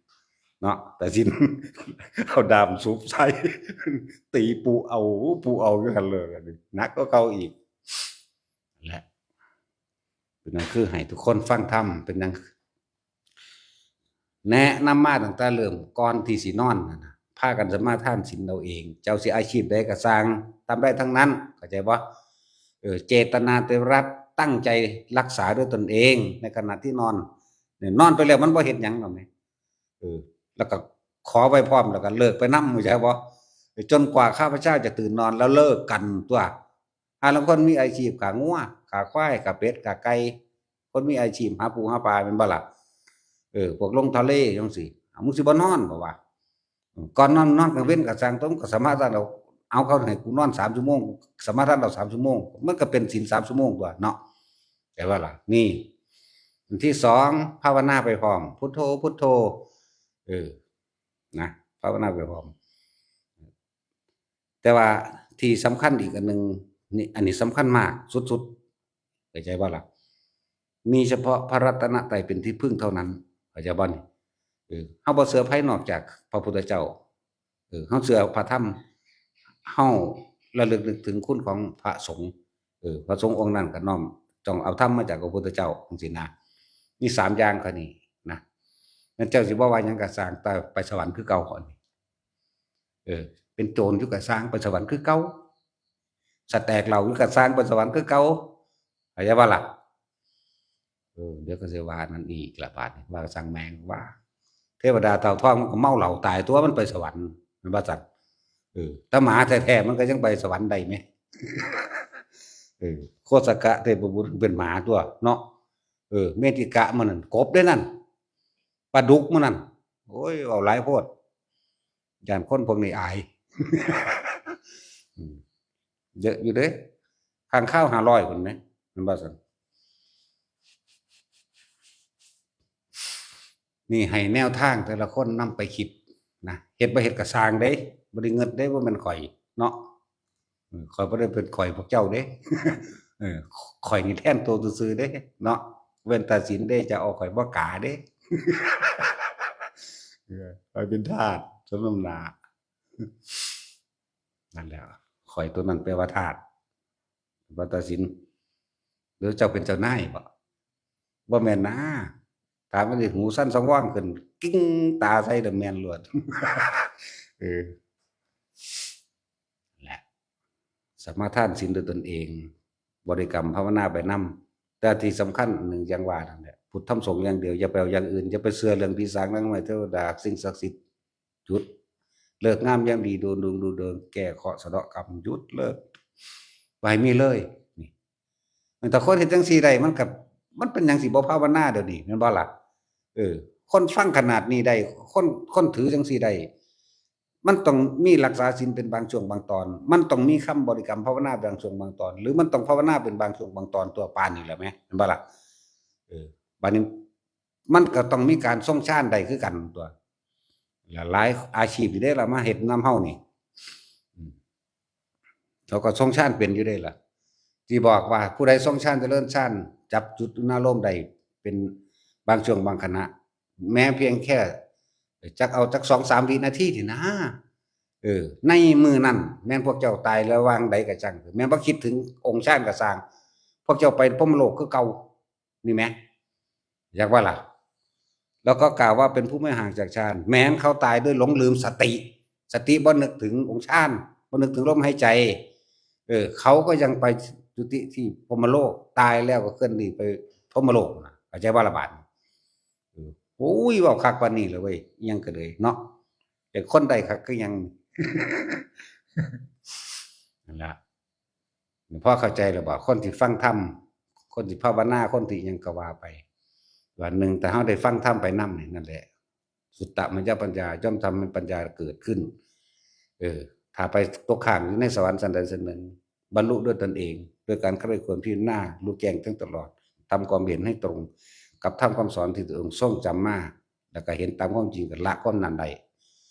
เนาะแต่สิ เอาดามซุบใส่ ตีปูเอาอยู่หั่นเลยอันนี้หนักกว่าเก่าอีกนั่นแหละเป็นหยังคือให้ทุกคนฟังธรรมเป็นหยัง แนะนำมาตั้งแต่เริ่มก่อนที่สินอนนะพากันสมาทานศีลเอาเองเจ้าสิอาชีพใดก็สร้างทำได้ทั้งนั้นเข้าใจบ่เจตนาเต็มรักตั้งใจรักษาด้วยตนเองในขณะที่นอนเนี่ยนอนไปแล้วมันบ่เฮ็ดหยังหรอกแม่แล้วก็ขอไว้พร้อมแล้วก็เลิกไปนำเข้าใจบ่จนกว่าข้าพเจ้าจะตื่นนอนแล้วเลิกกันตัวลางคนมีอาชีพขางัวขาควายขาเป็ดขาไก่คนมีอาชีพหาปูหาปลาแม่นบ่ล่ะพวกลงทะเลจังซี่มึงสิบ่นอนบ่วะก่อนนอนกลางเว้นก็สร้างต้องก็สามารถเราเอาเขาให้กูนอน3ชั่วโมงสมาทานเรา3ชั่วโมงมันก็เป็นศีล3ชั่วโมงตัวเนาะแต่ว่าล่ะนี่อันที่2ภาวนาไปพร้อมพุทโธพุทโธนะภาวนาไปพร้อมแต่ว่าที่สำคัญอีกอันหนึ่งนี่อันนี้สำคัญมากสุดๆเข้าใจบ่ล่ะมีเฉพาะพระรัตนตรัยเป็นที่พึ่งเท่านั้นเข้าใจบ่นี่เฮาบ่เชื่อไผนอกจากพระพุทธเจ้าเฮาเชื่อพระธรรมเฮาระลึกนึกถึงคุณของพระสงฆ์พระสงฆ์องค์นั้นก็น้อมต้องเอาธรรมมาจากพระพุทธเจ้าจังซี่นะมี3อย่างข้อนี้นะงั้นเจ้าสิบ่ว่าหยังก็สร้างแต่ไปสวรรค์คือเก่าก่อนเป็นโจรอยู่ก็สร้างไปสวรรค์คือเก่าสแตกเหล้าอยู่ก็สร้างไปสวรรค์คือเก่าเข้าใจบ่ล่ะเดี๋ยวก็สิว่านั่นอีกละบาดนี้ว่าสั่งแมงว่าเทวดาเต่าทองมันก็เมาเหล้าตายตัวมันไปสวรรค์มันว่าซั่นแต่หมาแท้ๆมันก็ยังไปสวรรค์ได้แหมโคสกะเทพบุตรเป็นหมาตัวเนาะเมติกะมันนั่นกบเด้นั่นปลาดุกมันนั่นโอ้ยเว้าหลายโพดย้านคนพวกนี้อายเยอะอยู่เด้ค้างคาว500พุ่นแหมมันว่าซั่นนี่ให้แนวทางแต่ละคนนำไปคิดนะเฮ็ดบ่เฮ็ดก็สร้างเด้บ่ได้เงิดเด้บ่แม่นข้อยเนาะข้อยบ่ได้เป็นข้อยพวกเจ้าเด้เออข้อยนี่แทนตัวซื่อๆเด้เนาะเว้นแต่ศีลเด้จะเอาข้อยบ่กล้าเด้ข้อยเป็นทาสสมน้ำหน้านั่นแหละข้อยตัวนั้นแปลว่าทาสบ่ตัดสินหรือเจ้าเป็นเจ้านายบ่แม่นนะถามมันสิหูสั่นสองว่างขึ้นกิ้งตาใส่แล้วแม่นโลดแหละสมาทานศีลด้วยตนเองบริกรรมภาวนาไปนำแต่ที่สำคัญหนึ่งอย่างว่านั่นแหละพุทธธรรมสงฆ์อย่างเดียวอย่าไปเอาอย่างอื่นอย่าไปเชื่อเรื่องผีสางนางไม้เทวดาสิ่งศักดิ์สิทธิ์หยุดเลิกงามยามดีดูดวงดูเดินแก้เคราะห์สะเดาะกรรมหยุดเลิกบ่ให้มีเลยนี่แต่คนเฮ็ดจังซี่ได้มันเป็นหยังสิบ่ภาวนาเดี๋ยวนี้แม่นบ่ล่ะคนฟังขนาดนี้ได้คนถือจังซี่ได้มันต้องมีรักษาศีลเป็นบางช่วงบางตอนมันต้องมีคำบริกรรมภาวนาบางช่วงบางตอนหรือมันต้องภาวนาเป็นบางช่วงบางตอนตัวปานนี่แหละแหมแม่นบ่ล่ะบัดนี้มันก็ต้องมีการทรงฌานได้คือกันตัวหลายอาชีพอยู่เด้ล่ะมาเฮ็ดนำเฮานี่เขาก็ทรงฌานเป็นอยู่เด้ล่ะที่บอกว่าผู้ใดทรงฌานเจริญฌานจับจุดอุณาโลมได้เป็นบางช่วงบางขณะแม้เพียงแค่จักเอาจัก2-3 วินาทีนี่นะในมื้อนั้นแม่นพวกเจ้าตายแล้ววางใดก็จังแม่นบ่คิดถึงองค์ฌานก็สร้างพวกเจ้าไปพรหมโลกคือเก่านี่แหมอยากว่าล่ะแล้วก็กล่าวว่าเป็นผู้ไม่ห่างจากฌานแม้นเขาตายด้วยหลงลืมสติบ่นึกถึงองค์ฌานบ่นึกถึงลมหายใจเขาก็ยังไปจุติที่พรหมโลกตายแล้วก็เคลื่อนที่ไปพรหมโลกน่ะเข้าใจบ่ล่ะบาดโอ้ยเว้าคักปานนี้เลยเว้ยอิหยังก็เลยเนาะแต่คนใดคักคือหยังนั่นล่ะพอเข้าใจแล้วบ่คนที่ฟังธรรมคนที่ภาวนาคนที่หยังก็ว่าไปวันหนึ่งแต่เฮาได้ฟังธรรมไปนำนี่นั่นแหละสุตตมยปัญญาย่อมทำให้ปัญญาเกิดขึ้นถ้าไปตกค้างอยู่ในสวรรค์ชั้นใดชั้นหนึ่งบรรลุด้วยตนเองด้วยการใคร่ครวญพิจารณารู้แจ้งทั้งตลอดทำความเห็นให้ตรงกับธรรมคำสอนที่ตัวเองทรงจำมาแล้วก็เห็นตามความจริงก็ละความนั้นได้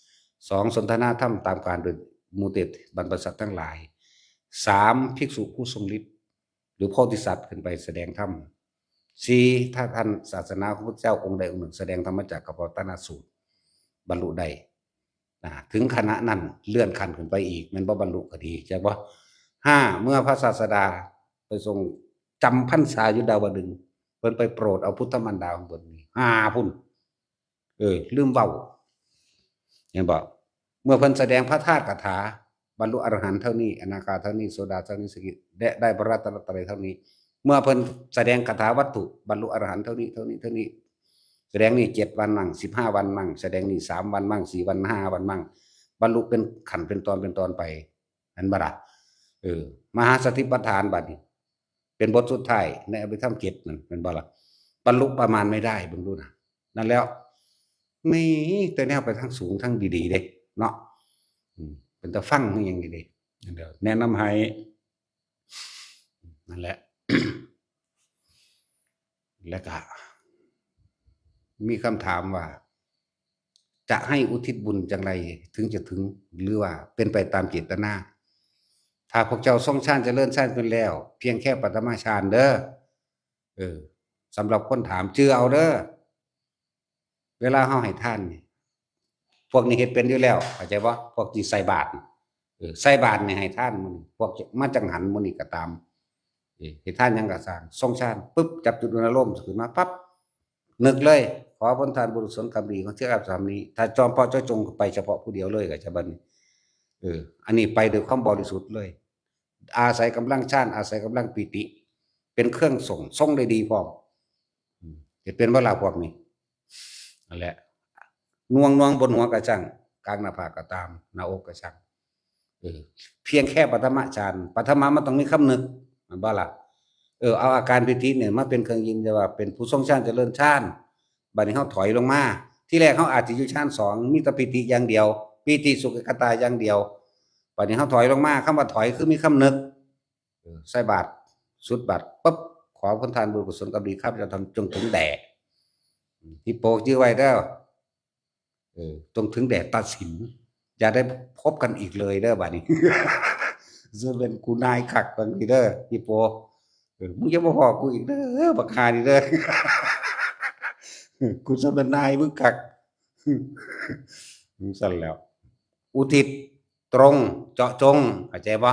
2สนทนาธรรมตามการโดยหมู่เทพบรรพสัตว์ทั้งหลาย3ภิกษุผู้ทรงฤทธิ์หรือโพธิสัตว์ขึ้นไปแสดงธรรม4ถ้าท่านศาสนาของพระเจ้าองค์ใดองค์หนึ่งแสดงธรรมจักรกับปวัตตนสูตรบรรลุได้ถึงขณะนั้นเลื่อนขั้นขึ้นไปอีกแม่นบ่บรรลุก็ดีใช่บ่5เมื่อพระศาสดาไปทรงจำพรรษาอยู่ดาวดึงส์เพิ่นไปโปรดเอาพุทธมารดาของเพิ่นนี่พุ่น ลืมเว้าเห็นบ่เมื่อเพิ่นแสดงพระธาตุคาถาบรรลุอรหันต์เท่านี้อนาคาเท่านี้โสดาเท่านี้สกิและได้พระรัตนตรัยเท่านี้เมื่อเพิ่นแสดงคาถาวัตถุบรรลุอรหันต์เท่านี้แสดงนี่7วันมั่ง15วันมั่งแสดงนี่3วันมั่ง4วัน5วันมั่งบรรลุเป็นขั้นเป็นตอนไปอันบ่ล่ะมหาสติปัฏฐานบัดนี้เป็นบทสุดท้ายในอภิธรรม7นั่นเป็นบ่ล่ะบรรลุประมาณไม่ได้เบิ่งดูนะนั่นแล้วมีแต่แนวไปทางสูงทางดีๆเด้เนาะเป็นตาฟังอย่างนี้เด้เดี๋ยวแนะนำให้นั่นแหละ แล้วก็มีคำถามว่าจะให้อุทิศบุญจังไรถึงจะถึงหรือว่าเป็นไปตามเจตนาถ้าพวกเจ้าทรงฌานเจริญฌานเป็นแล้วเพียงแค่ปฐมฌานเด้อสำหรับคนถามเชื่อเอาเด้อเวลาเฮาให้ท่านนี่พวกนี้เฮ็ดเป็นอยู่แล้วเข้าใจบ่พวกที่ใส่บาตรใส่บาตรนี่ให้ท่านมันพวกมาจังหันมื้อนี้ก็ตามให้ท่านยังก็สร้างทรงฌานปึ๊บจับจุดอารมณ์ขึ้นมาปั๊บนึกเลยขอผลทานบุญกุศลกรรมดีของเจ้าอาสามนี้ถ้าจอมพ่อเจ้าจงไปเฉพาะผู้เดียวเลยก็จะบัดนี้อันนี้ไปด้วยความบริสุทธิ์เลยอาศัยกำลังฌานอาศัยกำลังปิติเป็นเครื่องส่งได้ดีพร้อมจะเป็นเวลาพวกนี้นั่นแหละน่วงบนหัวกระจังกลางหน้าผากก็ตามหน้าอกกระจังเพียงแค่ปฐมฌานปฐมมันต้องมีคำนึกมันบ่ล่ะเอาอาการปิติเนี่ยมาเป็นเครื่องยืนยันว่าเป็นผู้ทรงฌานเจริญฌานบัดนี้เฮาถอยลงมาที่แรกเฮาอาจสิอยู่ฌาน2มีแต่ปิติอย่างเดียวปิติสุขคตาอย่างเดียวบัดนี้เฮาถอยลงมาคำว่าถอยคือมีคำนึกใส่บาตรสุดบาตรปั๊บขอผลทานบุญกุศลกรรมดีครับจะทำจงถึงแด่ที่โปกชื่อไว้เด้อจงถึงแด่ตัดสินอย่าได้พบกันอีกเลยเด้อบัดนี้ จะเป็นกูนายคักบางทีเด้อที่โปมึงจะมาพอกูอีกเด้อบักฮานี่เด้อ กูจะเป็นนายมึงคักมึงสั่นแล้วอุทิศตรงเจาะจงเข้าใจบ่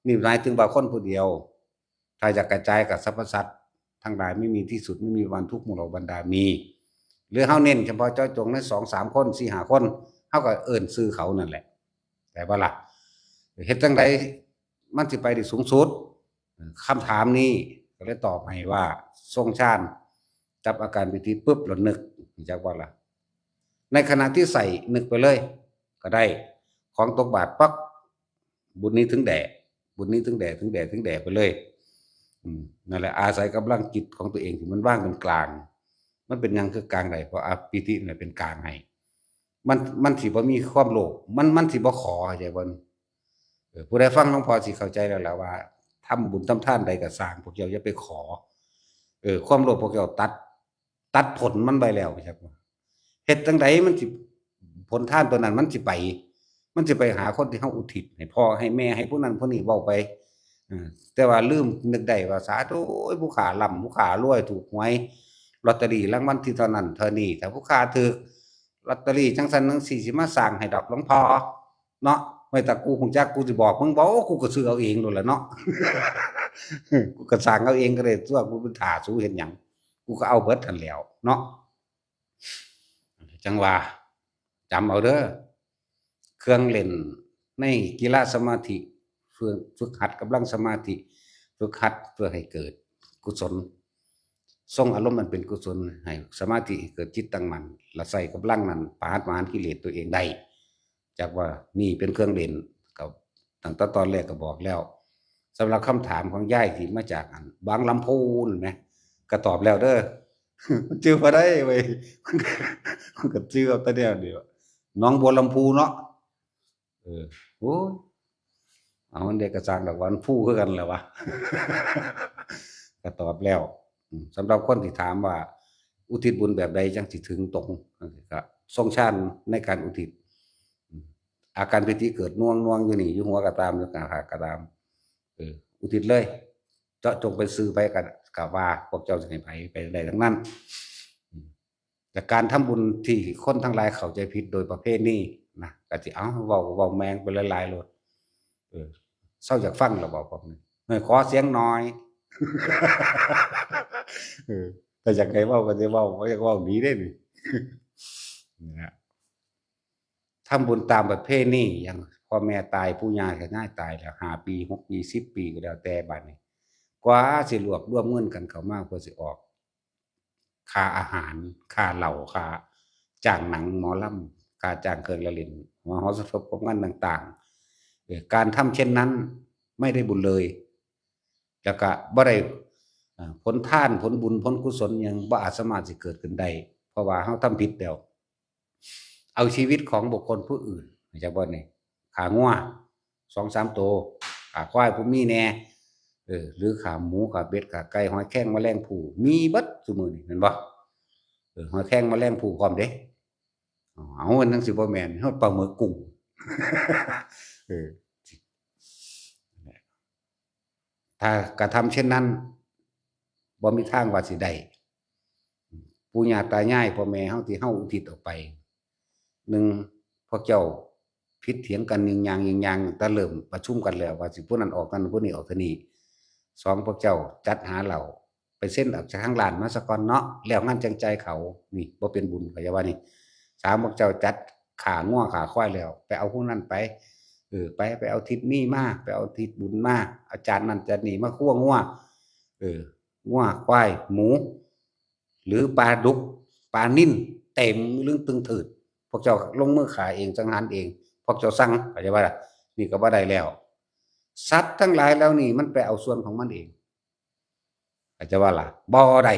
นี่หมายถึงบางคนผู้เดียวถ้าจะกระจายกับสรรพสัตว์ทั้งหลายไม่มีที่สุดไม่มีวันทุกข์หมู่เหล่าบรรดามีหรือเฮาเน้นเฉพาะเจาะจงใน2-3คน4-5คนเฮาก็เอิ้นชื่อเขานั่นแหละแต่ว่าล่ะเฮ็ดจังไดมันสิไปได้สูงสุดคำถามนี้ก็เลยตอบให้ว่าทรงฌานจับอาการปิติปุ๊บแล้วนึกจักว่าล่ะในขณะที่ใส่นึกไปเลยก็ได้ของตกบาตรปั๊บบุญนี้ถึงแด่บุญนี้ถึงแด่ไปเลยนั่นแหละอาศัยกำลังจิตของตัวเองที่มันว่างเป็นกลางมันเป็นหยังคือกลางใดเพราะปิติเนี่ยเป็นกลางให้มันสิบ่มีความโลภมันสิบ่ขอเข้าใจบ่ผู้ใดฟังหลวงพ่อสิเข้าใจแล้วล่ะว่าทำบุญทำทานใดก็สร้างพวกเจ้าอย่าไปขอความโลภพวกเจ้าตัดผลมันไปแล้วครับเฮ็ดจังไดมันสิผลทานตัวนั้นมันสิไปหาคนที่เฮาอุทิศให้พ่อให้แม่ให้ผู้นั้นผู้นี้เว้าไปแต่ว่าลืมนึกได้ว่าสาธุผู้ขาร่ำผู้ขารวยถูกหวยลอตเตอรี่รางวัลที่เท่านั้นเท่านี้ถ้าผู้ขาถูกลอตเตอรี่จังซั่นจังซี่สิมาสร้างให้ดอกหลวงพ่อเนาะไม่แต่กูฮู้จักกูสิบอกมึงบ่กูก็ซื้อเอาเองโลดล่ะเนาะ กูก็สร้างเอาเองก็ได้ตัวกูเป็นท่าสู้เฮ็ดหยังกูก็เอาเบิดหั่นแหล้วเนาะจังว่าจำเอาเด้อเครื่องเล่นในกีฬาสมาธิฝึกหัดกำลังสมาธิฝึกหัดเพื่อให้เกิดกุศลทรงอารมณ์มันเป็นกุศลให้สมาธิเกิดจิตตั้งมั่นและใส่กำลังนั้นปราบมารกิเลสตัวเองได้จากว่านี่เป็นเครื่องเล่นกับตั้งแต่ตอนแรกก็บอกแล้วสำหรับคำถามของย่ายที่มาจากบางลำพูนไหมก็ตอบแล้วเด้อ ชื่อมาได้เว้ยมันก็ชื่อเอาแต่เดียวน้องบัวลำพูเนาะโอ้ยเอาเด็กกระซังดอกวันผู้คือกันแหละวะ ก็ตอบแล้วสำหรับคนที่ถามว่าอุทิศบุญแบบใดจังสิถึงตรงก็ทรงฌานในการอุทิศอาการปิติเกิดน่วงอยู่นี่อยู่หัวก็ตามอยู่กลางหางก็ตามอุทิศเลยเจาะจงไปซื้อไปกับว่าพวกเจ้าจะให้ไปได้ทั้งนั้นแต่การทำบุญที่คนทั้งหลายเข้าใจผิดโดยประเภทนี้นะก็สิเอาเว้าแมงไปหลายๆโลดเศร้าจากฟังแล้วบอกผมขอเสียงน้อย แต่อยากให้เว้าก็สิเว้าบ่อยากเว้าดีเด้นี่ นะทำบุญตามประเพณีอย่างพ่อแม่ตายปู่ย่าก็ง่ายตายแล้ว5 ปี6 ปี10 ปีก็แล้วแต่บัดนี้กว่าสิรวบรวมเงินกันเข้ามาเพื่อสิออกค่าอาหารค่าเหล้าค่าจ้างหนังหมอลำค่าจ้างเครื่องละเล่นมหรสพงานต่างๆการทำเช่นนั้นไม่ได้บุญเลยแล้วก็บ่ได้ผลทานผลบุญผลกุศลหยังบ่อาจสามารถสิเกิดขึ้นได้เพราะว่าเฮาทำผิดแล้วเอาชีวิตของบุคคลผู้อื่นจักบ่นี่ขางัว2-3 ตัวขาควายผู้มีแหน่หรือขาหมูขาเป็ดขาไก่หอยแครงแมลงภู่มีเบิดซุมื้อนี้แม่นบ่หอยแครงแมลงภู่พร้อมเด้เอามันจั่งสิบ่แม่นฮอดปลาหมึกกุ้งเออถ้ากระทำเช่นนั้นบ่มีทางว่าสิได้ปู่ย่าตายายพ่อแม่เฮาที่เฮาอุทิศออกไป1พวกเจ้าผิดเถียงกันยิงยางแต่เริ่มประชุมกันแล้วว่าสิผู้นั้นออกนั้นผู้นี้ออกเท่านี้2พวกเจ้าจัดหาเหล้าไปเซ็นออกจากทางร้านมาซะก่อนเนาะแล้วงานจังใจเขานี่บ่เป็นบุญก็อย่าว่านี่3พวกเจ้าจัดขางัวขาควายแล้วไปเอาผู้นั้นไปไปเอาทิศนี้มาไปเอาทิศบุญมาอาจารย์นั่นจะนี่มาคั่วงัวงัวควายหมูหรือปลาดุกปลานิ่นเต็มลึงตึงถืดพวกเจ้าลงมือขายเองสังหารเองพวกเจ้าสั่งเข้าใจบ่ล่ะนี่ก็บ่ได้แล้วสัตว์ทั้งหลายแล้วนี่มันไปเอาส่วนของมันเองเข้าใจว่าล่ะบ่ได้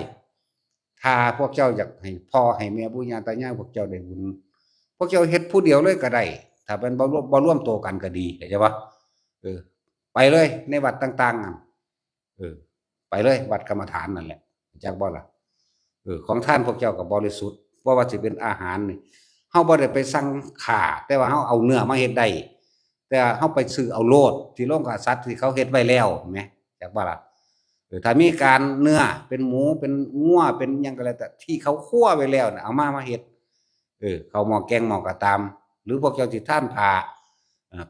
ถ้าพวกเจ้าอยากให้พ่อให้แม่ปู่ย่าตายายพวกเจ้าได้บุญพวกเจ้าเฮ็ดผู้เดียวเลยก็ได้ถ้าเป็นบ่ร่วมตัวกันก็ดีเข้าใจบ่ไปเลยในวัดต่างๆนั่นไปเลยวัดกรรมฐานนั่นแหละจักบ่ล่ะของท่านพวกเจ้าก็บริสุทธิ์บ่ว่าสิเป็นอาหารนี่เฮาบ่ได้ไปสั่งฆ่าแต่ว่าเฮาเอาเนื้อมาเฮ็ดได้แต่เฮาไปซื้อเอาโลดที่โรงฆ่าสัตว์ที่เขาเฮ็ดไว้แล้วแหมจักบ่ล่ะถ้ามีการเนื้อเป็นหมูเป็นงัวเป็นหยังก็แล้วแต่ที่เขาคั่วไว้แล้วน่ะเอามาเฮ็ดข้าวหม้อแกงหม้อก็ตามหรือพวกเจ้าสิทานผ้า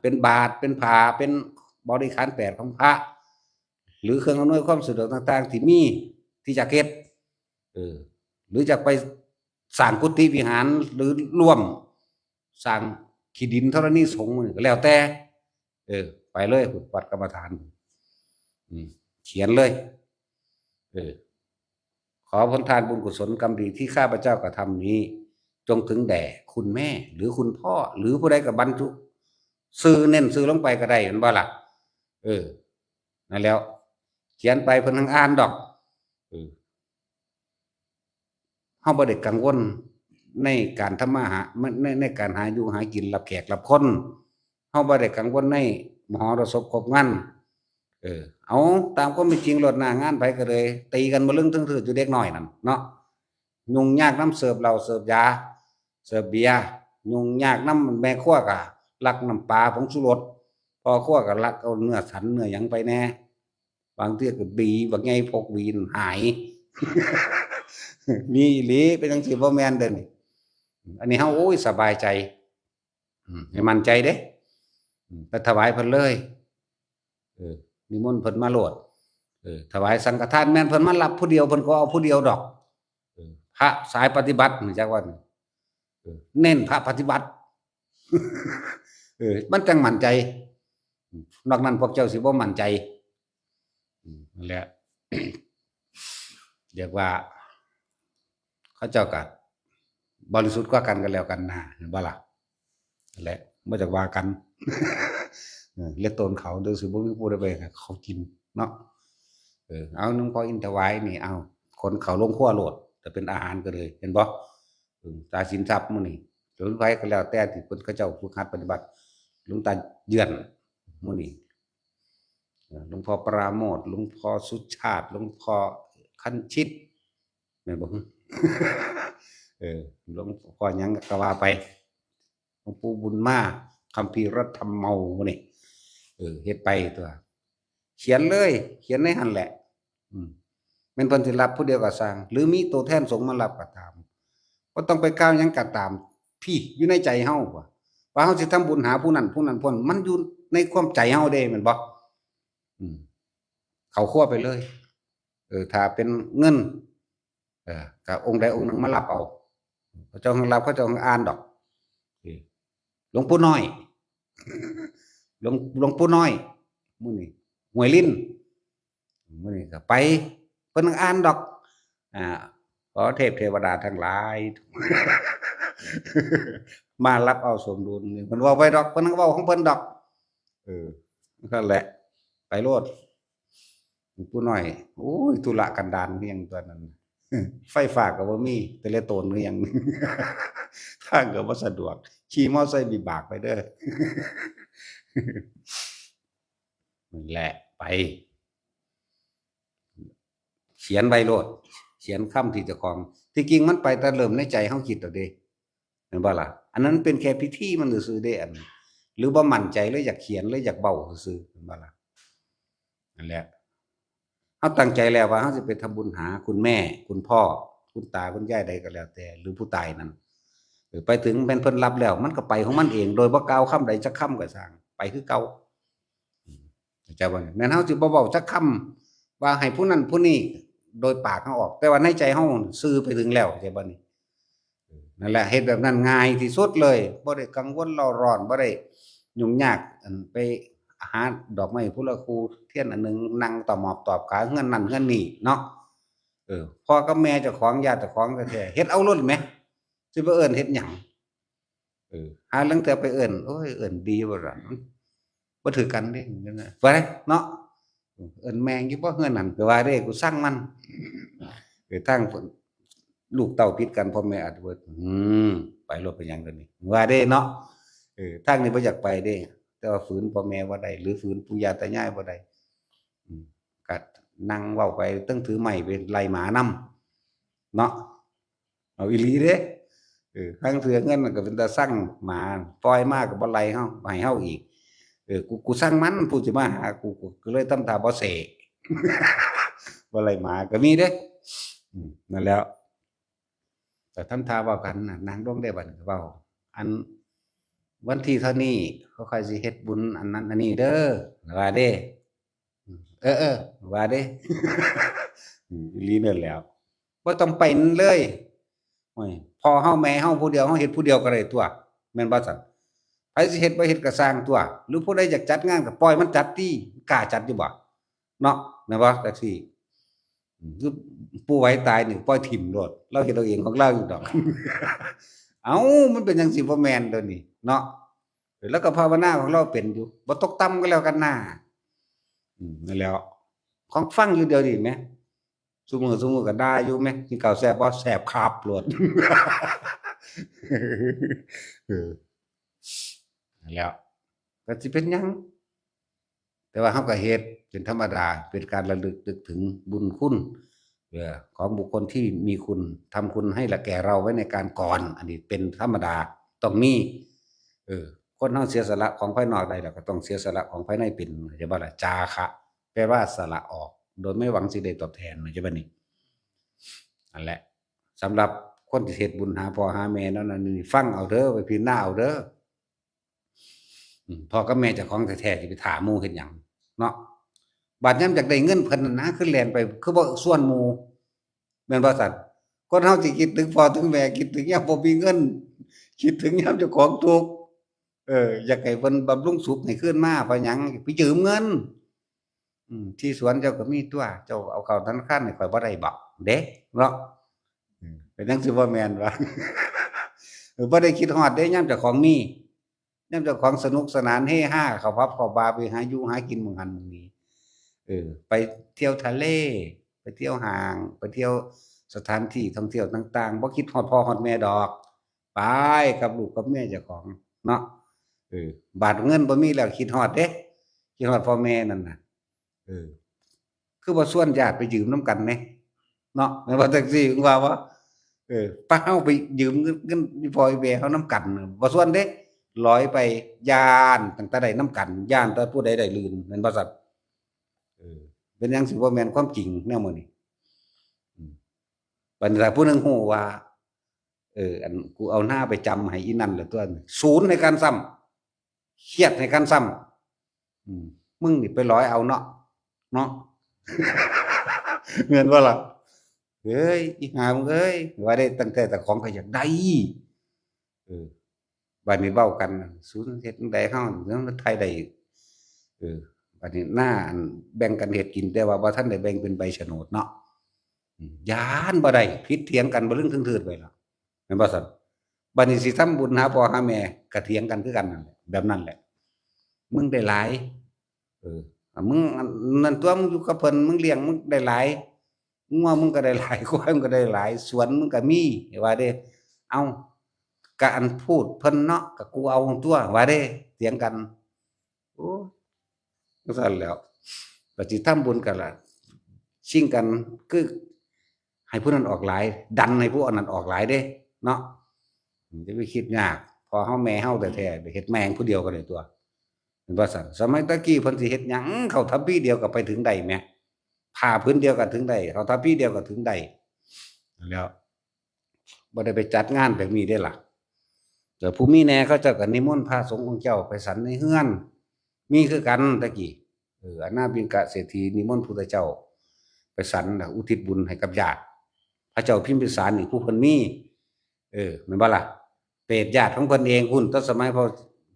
เป็นบาตรเป็นผ้าเป็นบริขาร8ของพระหรือเครื่องอำนวยความสะดวกต่างๆที่มีที่จะเฮ็ดหรือจะไปสร้างกุฏิวิหารหรือร่วมสร้างขี้ดินธรณีสงฆ์ก็แล้วแต่ไปเลยวัดกรรมฐานเขียนเลยขอผลทานบุญกุศลกรรมดีที่ข้าพเจ้ากระทำนี้จงถึงแด่คุณแม่หรือคุณพ่อหรือผู้ใดกับบรรจุซื้อเน้นซื้อลงไปก็ได้เห็นบ่ล่ะนั่นแล้วเขียนไปเพิ่นทั้งอ่านดอกเฮาบ่ได้กังวลในการทำมาหาในการหาอยู่หากินรับแขกรับคนเฮาบ่ได้กังวลในมหรสพครบงานเอาตามความเป็นจริงโลดหน้างานไปก็เลยตีกันบ่ลึงทึงทืดอยู่เด็กน้อยนั่นเนาะยุ่งยากนำเสิร์ฟเหล้าเสิร์ฟยาเสิร์ฟเบียร์ยุ่งยากนำแม่ครัวก็ลักน้ำปลาผงชูรสพ่อครัวก็ลักเอาเนื้อสันเนื้อหยังไปแน่บางเที่ยก็บีบักใหญ่พกบีนหาย มีอีหลีเป็นจังซี่บ่แม่นเด้อนี่อันนี้เฮาโอ้ยสบายใจให้มั่นใจเด้ไปถวายเพิ่นเลยนิมนต์เพิ่นมาโลดถวายสังฆทานแม่นเพิ่นมารับผู้เดียวเพิ่นก็เอาผู้เดียวดอกพระสายปฏิบัติจักว่าเน้นพระปฏิบัติมันจังมั่นใจนอกนั้นพวกเจ้าสิบ่มั่นใจนั่นแหละ เรียกว่าเขาเจ้าก็บริสุทธิ์กว่ากันแล้วกันนะเห็นบ่ล่ะนั่นแหละบ่จักว่ากัน เล็ดต้นเขาเด้อสิบ่มีผู้ใดไปให้เขากินเนาะเอาหลวงพ่ออินถวายนี่เอาคนเขาลงครัวโลดแต่เป็นอาหารก็เลยเห็นบ่ตาสินทรัพย์มื้อนี้หรือไผก็แล้วแต่ที่เพิ่นเขาเจ้าฝึกหัดปฏิบัติหลวงตาเยือนมื้อนี้หลวงพ่อปราโมทย์หลวงพ่อสุชาติหลวงพ่อคันชิตแม่นบ่ หลวงพ่อหยังก็ว่าไปหลวงปู่บุญมาคัมภีร์รัตธรรมเมามื้อนี้เฮ็ดไปตัวเขียนเลยเขียนในหั่นแหละแม่นเพิ่นสิรับผู้เดียวก็สร้างหรือมีตัวแทนสงฆ์มารับก็ตามบ่ต้องไปกล่าวหยังก็ตามพี่อยู่ในใจเฮาว่าเฮาสิทำบุญหาผู้นั้นพ้นมันอยู่ในความใจเฮาเด้แม่นบ่เข้าครัวไปเลยถ้าเป็นเงินก็องค์ใดองค์หนึ่งมารับเอา เขาเจ้าของรับเขาเจ้าของอ่านดอกหลวงปู่น้อยหลวงปู่น้อยมื้อนี้ห้วยลิ้นมื้อนี้ก็ไปเพิ่นอ่านดอกอ่าขอเทพเทวดาทั้งหลายมารับเอาสมดุลนี่เพิ่นเว้าไปดอกเพิ่นก็เว้าของเพิ่นดอกนั่นแหละไปโลดหลวงปู่น้อยโอ้ยธุระกันดารคือหยังตัวนั้นไฟฟ้าก็บ่มีเทเลโตนคือหยังทางก็บ่สะดวกขี่มอไซค์วิบากไปเด้อนั่นแหละไปเขียนไว้โลดเขียนคำที่เจ้าของที่จริงมันไปแต่เริ่มในใจเฮาคิดเอาเด้เห็นบ่ล่ะอันนั้นเป็นแค่พิธีมันซื่อๆเด้อันหรือบ่มั่นใจเลยอยากเขียนเลยอยากเว้าซื่อๆเห็นบ่ล่ะนั่นแหละเฮาตั้งใจแล้วว่าเฮาสิไปทำบุญหาคุณแม่คุณพ่อคุณตาคุณยายใดก็แล้วแต่หรือผู้ตายนั้นไปถึงแม่นเพิ่นรับแล้วมันก็ไปของมันเองโดยบ่กล่าวคำใดจักคำก็สร้างไปคือเก่าเข้าใจบ่แม่นเฮาสิบ่เว้าจักคำว่าให้ผู้นั้นผู้นี้โดยปากเฮาออกแต่ว่าในใจเฮาสื่อไปถึงแล้วเข้าใจบ่นี่นั่นแหละเฮ็ดแบบนั้นง่ายที่สุดเลยบ่ได้กังวลเร่าร้อนบ่ได้ยุ่งยากอันไปหาดอกไม้พุละคู่เทียนอันหนึงนั่งตอหมอบตอบขาเฮือนนั่นเฮือนนี่เนาะพ่อกับแม่เจ้าของญาติเจ้าของแท้ๆเฮ็ดเอาโลดแหมสิไปเอิ้นเฮ็ดหยังหาลางเทื่อไปเอิ้นโอ้ยเอิ้นดีบ่ล่ะบ่ถือกันเด้ว่าได้เนาะเอิ้นแม่งอยู่บ่เฮือนนั่นก็ว่าเด้กูสั่งมันทางลูกเต้าติดกันพ่อแม่อาจว่าไปโลดเป็นหยังเดี๋ยวนี้ว่าเด้เนาะทางนี้บ่อยากไปเด้แต่ว่าฝืนพ่อแม่บ่ได้หรือฝืนปู่ย่าตายายบ่ได้ก็นั่งเว้าไปเทิงถือไม้ไปไล่หมานำเนาะเอาอีหลีเด้ลางเทื่อเงินมันก็เป็นตาสั่งหมาปล่อยมาก็บ่ไล่เฮาให้เฮาอีกกูสั่งมันผู้สิมาหากูก็เลยทำท่าบ่เสกบ่ไล่หมาก็มีเด้นั่นแหล้วแต่ทำท่าเว้ากันน่ะนางดวงได้บัดก็เว้าอันวันที่เท่านี้เขาค่อยสิเฮ็ดบุญอันนั้นอันนี้เด้อว่าเด้เออๆว่าเด้อีหลีนั่นแหล้วบ่ต้องไปนั่นเลยโอ้ยพ่อเฮาแม่เฮาผู้เดียวเฮาเฮ็ดผู้เดียวก็ได้ตัวแม่นบ่ซั่นไผสิเฮ็ดบ่เฮ็ดก็สร้างตัวหรือผู้ใดอยากจัดงานก็ปล่อยมันจัดติกล้าจัดอยู่บ่เนาะแม่นบ่จังซี่คือปู่ไหวตายนี่ปล่อยถิ่มโลดเราเฮ็ดเอาเองของเราอยู่ดอกเอ้ามันเป็นจังซี่บ่แม่นเด้อนี่เนาะแล้วก็ภาวนาของเราเป็นอยู่บ่ตกต่ำก็แล้วกันนะนั่นแหล้วของฟังอยู่เดียวนี่แหมซุมื้อก็ด่าอยู่แหมกินข้าวแซ่บบ่แซ่บครับโลดนั่นแหล้วก็สิเป็นหยังแต่ว่าเฮาก็เฮ็ดเป็นธรรมดาเป็นการระลึกนึกถึงบุญคุณของบุคคลที่มีคุณทำคุณให้ละแก่เราไว้ในการก่อนอันนี้เป็นธรรมดาต้องมีคนเฮาเสียสละของภายนอกได้แล้วก็ต้องเสียสละของภายในเป็นเข้าใจบ่ล่ะจาคะแปลว่าสละออกโดยไม่หวังสิได้ตอบแทนเข้าใจบ่นี่นั่นแหละสำหรับคนที่เฮ็ดบุญหาพ่อหาแม่นั่นนี่ฟังเอาเด้อไปพิจารณาเอาเด้อพ่อกับแม่เจ้าของแท้ๆสิไปท่าหมู่เฮ็ดหยังเนาะบัดยามอยากได้เงินเพิ่นนั่นนะคือแล่นไปคือบ่ส่วนหมู่แม่นบ่ซั่นคนเฮาสิคิดถึงพ่อถึงแม่คิดถึงยามบ่มีเงินคิดถึงยามเจ้าของทุกข์อยากให้เพิ่นบำรุงสุขให้คืนมาเพราะหยังไปยืมเงินที่สวนเจ้าก็มีตัวเจ้าเอาเข้าธนาคารให้ข้อยบ่ได้บ่เด้เนาะเป็นจังซี่บ่แม่นบ่บ่ได้คิดฮอดเด้ยามเจ้าของมียามเจ้าของสนุกสนานเฮฮาเข้าผับเข้าบาร์ไปหาอยู่หากินหม้องหันหม้องนี้ไปเที่ยวทะเลไปเที่ยวห้างไปเที่ยวสถานที่ท่องเที่ยวต่างๆบ่คิดฮอดพ่อฮอดแม่ดอกไปกับลูกกับแม่เจ้าของเนาะบาดเงินบ่มีแล้วคิดฮอดเด้คิดฮอดพ่อแม่นั่นน่ะคือบ่ชวนญาติไปยืมนำกันแหมเนาะแม่นบ่จังซี่ว่าบ่ปะเฮาไปยืมเงินอีพ่ออีแม่เฮานำกันบ่ชวนเด้ลอยไปย้านตั้งแต่ได้นำกันย้านแต่ผู้ใดได้ลื่นแม่นบ่ซั่นเป็นหยังสิบ่แม่นความจริงแนวมื้อนี้บัดนี้ถ้าผู้หนึ่งฮู้ว่าอันกูเอาหน้าไปจำให้อีนั่นแล้วตัวศูนย์ในการซ้ำเครียดในการซ้ำมึงนี่ไปร้อยเอาเนาะเนาะเงินบ่ล่ะ เอ้ยอีหามึงเอ้ยว่าได้ตั้งแต่ของก็อยากได้เออบัดนี้เว้ากันสูนเฮ็ดจั่งใดเฮาเรื่องไทยได้เออบัดนี้หน้าอันแบ่งกันเฮ็ดกินแต่ว่าบ่ทันได้แบ่งเป็นใบโฉนดเนาะย้านบ่ได้ผิดเถียงกันบ่ลึงทึงทืดไปแล้วแม่นบ่ซั่นบัดนี้สิทำบุญหาพ่อหาแม่ก็เถียงกันคือกันนั่นแหละแบบนั้นแหละมึงได้หลายเออมึงอันนั่นตัวมึงอยู่กับเพิ่นมึงเลี้ยงมึงได้หลายงัวมึงก็ได้หลายควายมึงก็ได้หลายสวนมึงก็มีว่าเด้เอ้าก็อันพูดเพิ่นเนาะก็กูเอาตัวว่าเด้เถียงกันโอ้จั่งซั้นแหล้วก็สิทำบุญกันล่ะชิงกันคือให้ผู้นั้นออกหลายดันให้ผู้อันนั้นออกหลายเด้เนาะจะไปคิดยากพอเฮาแม่เฮาแท้ๆไปเฮ็ดแม่งผู้เดียวก็ได้ตัวเห็นบ่ซั่นสมัยตะกี้เพิ่นสิเฮ็ดหยังเข้าทัพพีเดียวก็ไปถึงได้แหมผ้าผืนเดียวก็ถึงได้เข้าทัพพีเดียวก็ถึงได้นั่นแหล้วบ่ได้ไปจัดงานแบบนี้เด้ล่ะแต่ผู้มีแหน่เขาเจ้าก็นิมนต์พระสงฆ์ของเจ้าไปฉันในเรือนมีคือกันตะกี้อนาบิณกะเศรษฐีนิมนต์พุทธเจ้าไปฉันน่ะอุทิศบุญให้กับญาติพระเจ้าพิมพิสารนี่ผู้เพิ่นมีแม่นบ่ล่ะเปรตญาติของเพิ่นเองพุ่นแต่สมัยพระ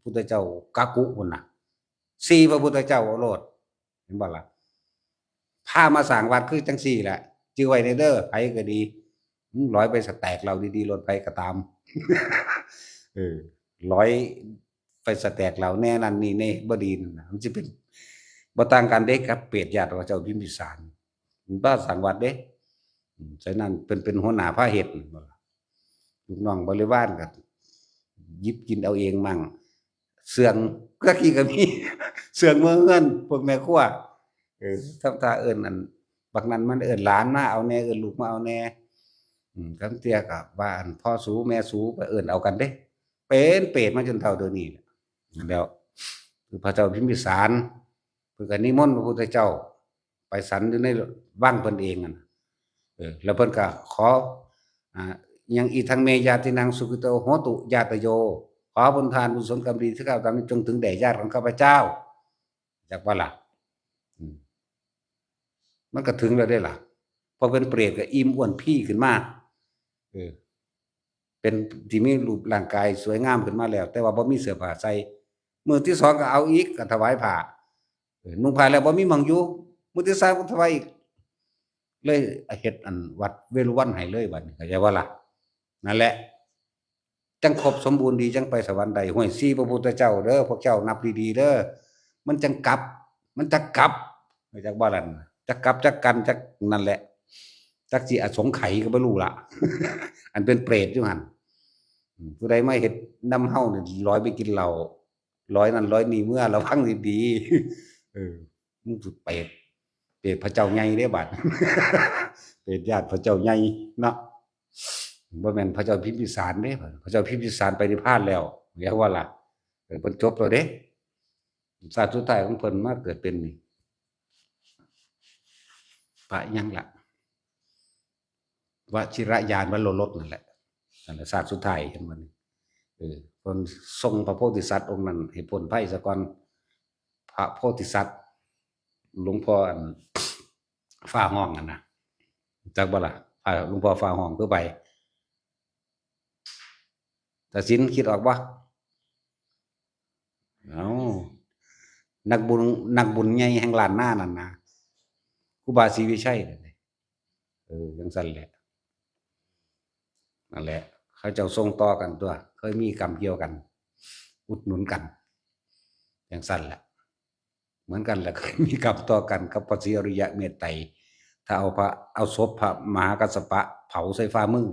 พุทธเจ้ากักกุพุ่นน่ะ4พระพุทธเจ้าเอาโลดเห็นบ่ล่ะพามาสร้างวัดคือจังซี่แหละจื้อไว้ในเด้อไผก็ดีร้อยไปสแตกเราดีๆรถไผก็ตามเออร้อยไปสแตกเราแน่นั่นนี่แน่บ่ดีนั่นน่ะมันสิเป็นบ่ต่างกันเด้กับเปรตญาติพระเจ้าพิมพิสารมันบ้าสร้างวัดเด้ฉะนั้นเพิ่นเป็นหัวหน้าพาเฮ็ดบ่ล่ะลูกน้องบริวารก็หยิบกินเอาเองมั่งเสื่องตะกี้ก็มีเสื่องเมืองเฮือนพวกแม่ครัวทำท่าเอิ้นอันบักนั้นมันเอิ้นหลานมาเอาแหน่เอิ้นลูกมาเอาแหน่ครั้งเที่ยก็ว่าอันพ่อสูแม่สูก็เอิ้นเอากันเด้เป็นเปรตมาจนเฒ่าเดี๋ยวนี้แหละแล้วคือพระเจ้าพิมพิสารเพิ่นก็นิมนต์พระพุทธเจ้าไปฉันอยู่ในวังเพิ่นเองนั่นน่ะแล้วเพิ่นก็ขออ่ายังอีทังเมญาตินังสุขิโตโหตุญาตโยขอบุญทานกุศลกรรมดีที่ข้าพเจ้านี้จงถึงแด่ญาติของข้าพเจ้าจักว่าล่ะมันก็ถึงแล้วเด้ล่ะพอเป็นเปรตก็อิ่มอ้วนพี่ขึ้นมาเออเป็นที่มีรูปร่างกายสวยงามขึ้นมาแล้วแต่ว่าบ่มีเสื้อผ้าใส่มื้อที่สองก็เอาอีกก็ถวายผ้านุ่งผ้าแล้วบ่มีหม้องอยู่มื้อที่สามก็ถวายอีกเลยเฮ็ดอันวัดเวรุวันให้เลยบัดนี้เข้าใจบ่ล่ะนั่นแหละจังครบสมบูรณ์ดีจังไปสวรรค์ได้ห้วย4พระพุทธเจ้าเด้อพวกเจ้านับดีๆเด้อมันจังกลับมันจักกลับรู้จักบ่ล่ะจักกลับจักกันจักนั่นแหละจักสิอสงไขยก็บ่รู้ล่ะ อันเป็นเปรตอยู่หั่นผู้ใดมาเฮ็ดนำเฮานี่ร้อยไปกินเหล้าร้อยนั่นร้อยนี่เมื่อระวังดีๆมึงสุดเปรตเปรตพระเจ้าใหญ่เด้บัด เปรตญาติพระเจ้าใหญ่เนาะบ่แม่นพระเจ้าพิมพิสารเด้พระเจ้าพิมพิสารไปนิพพานแล้วเรียกว่าล่ะเพิ่นจบแล้วเด้ชาติสุดท้ายของเพิ่นมาเกิดเป็นนี่พระหยังล่ะวชิรญาณวโรรสนั่นแหละนั่นแหละชาติสุดท้ายเห็นบ่นี่เพิ่นทรงพระโพธิสัตว์องค์นั้นให้พ้นภัยซะก่อนพระโพธิสัตว์หลวงพ่ออันฟ้าห้องนั่นน่ะจักบ่ล่ะหลวงพ่อฟ้าห้องคือไปตัดสินคิดออกบ่เอ้านักบุญใหญ่แห่งล้านนานั่นน่ะครูบาศรีวิชัยนั่นจังซั่นแหละนั่นแหละเขาเจ้าส่งต่อกันตัวเคยมีกรรมเกี่ยวกันอุดหนุนกันจังซั่นแหละเหมือนกันแหละเคยมีกรรมต่อกันกับพระศรีอริยเมตไตรถ้าเอาศพพระมหากัสสปะเผาใส่ฝ่ามือ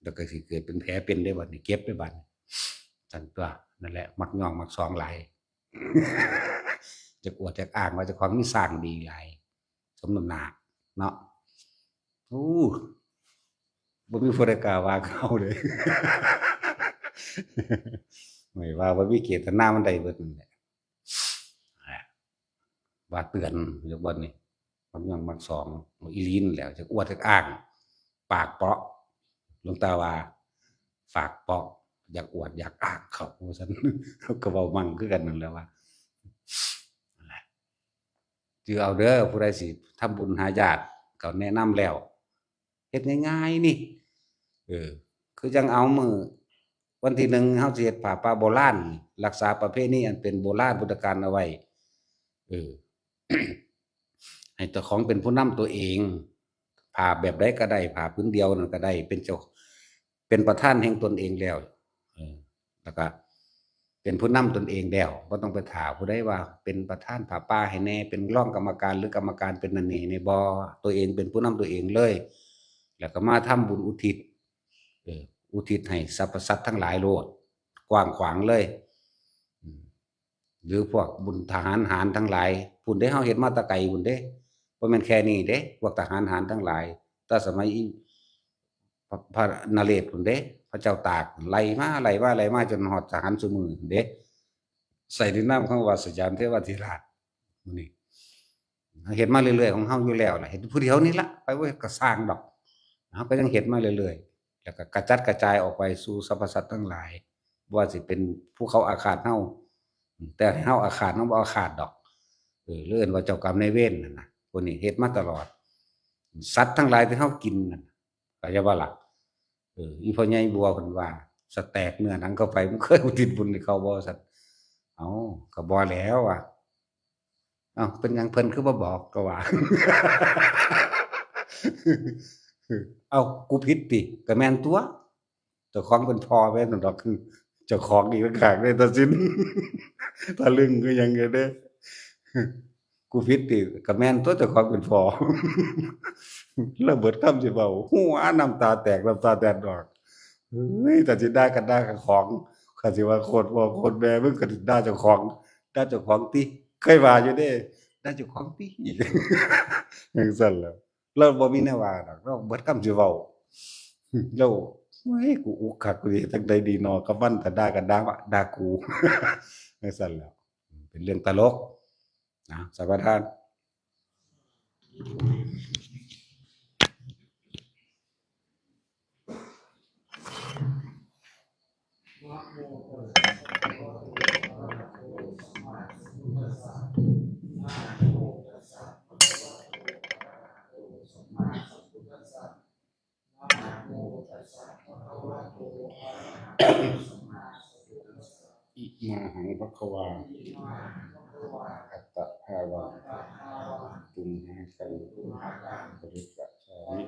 แล้วก็สิเกิดเป็นแผลเป็นได้บัดนี้เก็บได้บัดซั่นตัวนั่นแหละมักย่องมักซองหลาย จักอวดจักอ้างว่าเจ้าของมีสร้างดีหลายสมน้ำหน้าเนาะบ่มีผู้ใดกล้าว่าเขาเลย ไม่ว่าบ่มีเจตนามันได้เบิดนั่นแหละว่าเตือนจักบ่นี่มักย่องมักซองอีหลีนั่นแหล้วจักอวดจักอ้างปากเปาะหลวงตาว่าฝากเปาะอยากอวดอยากอ้างเขาว่าซั่น เขาก็เว้ามั่งคือกันนั่นแหละว่านั่นแหละถือเอาเด้อผู้ใดสิทำบุญหาญาติก็แนะนำแล้ว เฮ็ดง่ายๆนี่เออคือจังเอามื้อวันที่1เฮาสิเฮ็ดผ้าป่าโบราณรักษาประเพณีอันเป็นโบราณพุทธกาลเอาไว้เออ ให้เจ้าของเป็นผู้นำตัวเองผ้าแบบใดก็ได้ผ้าผืนเดียวนั่นก็ได้เป็นเจ้าเป็นประธานแห่งตนเองแล้วเออแล้วก็เป็นผู้นำตนเองแล้วบ่ต้องไปท่าผู้ใดว่าเป็นประธานผ้าป่าให้แหน่เป็นรองกรรมการหรือกรรมการเป็นนั่นนี่ให้แหน่บ่ตัวเองเป็นผู้นำตัวเองเลยแล้วก็มาทำบุญอุทิศเอออุทิศให้สรรพสัตว์ทั้งหลายโลดกว้างขวางเลยอืม หรือพวกบุญทหารหารทั้งหลายพุ่นได้เฮาเฮ็ดมาแต่ไกลพุ่นเด้บ่แม่นแค่นี้เด้พวกทหารหารทั้งหลายแต่สมัยอีพระนเรศวร์พุ่นเด้พระเจ้าตากไล่มาไล่มาไล่มาจนฮอดทหารซุมื้อเด้ใส่ในนามของว่าสยามเทวาธิราชหมู่นี้เฮ็ดมาเรื่อยๆของเฮาอยู่แล้วล่ะเฮ็ดผู้เดียวนี่ล่ะไปบ่เฮ็ดก็สร้างดอกเฮาก็ยังเฮ็ดมาเรื่อยๆแล้วก็กระจัดกระจายออกไปสู่สรรพสัตว์ทั้งหลายบ่ว่าสิเป็นภูเขาอาฆาตเฮา แต่ให้เฮาอาฆาตเฮาบ่อาฆาตดอกหรือเอิ้นว่าเจ้ากรรมนายเวรนั่นน่ะพวกนี้เฮ็ดมาตลอดสัตว์ทั้งหลายที่เฮากินนั่นเข้าใจบ่ล่ะอีพ่อใหญ่บัวเพิ่นว่าสแต็กเนื้อหนังเข้าไปมึงเคยอุทิศบุญให้เขาบ่ซั่นเอ้าก็บ่แล้วว่ะอ้าวเป็นหยังเพิ่นคือบ่บอกก็ว่าอ้าวกูผิดติก็แม่นตัวเจ้าของเป็นพ่อแม่นดอกคือเจ้าของอีกต่างหากได้ตัดสินทะลึ่งคือหยังไงเด้ กูผิดติก็แม่นตัวเจ้าของเป็นพ่อแล้วเบิดคำสิเว้าหัวน้ำตาแตกน้ำตาแตนออกเฮ้ยแต่สิด่าก็ด่ากับของข้าสิว่าโคตรพ่อโคตรแม่มึงก็ด่าเจ้าของด่าเจ้าของติเคยว่าอยู่เด้ด่าเจ้าของติจังซั่นแหล้วเราบ่มีแนวว่าดอกเราเบิดคำสิเว้าแล้วโอ้ยกูอุกคักกูสิเฮ็ดจั่งใดดีน้อกับมันถ้าด่าก็ด่าว่าด่ากูจังซั่นแหล้วเป็นเรื่องตลกนะสัมปทานอิมาหังภควาอัตตะภาวะตุมหังคังบริกะชามิ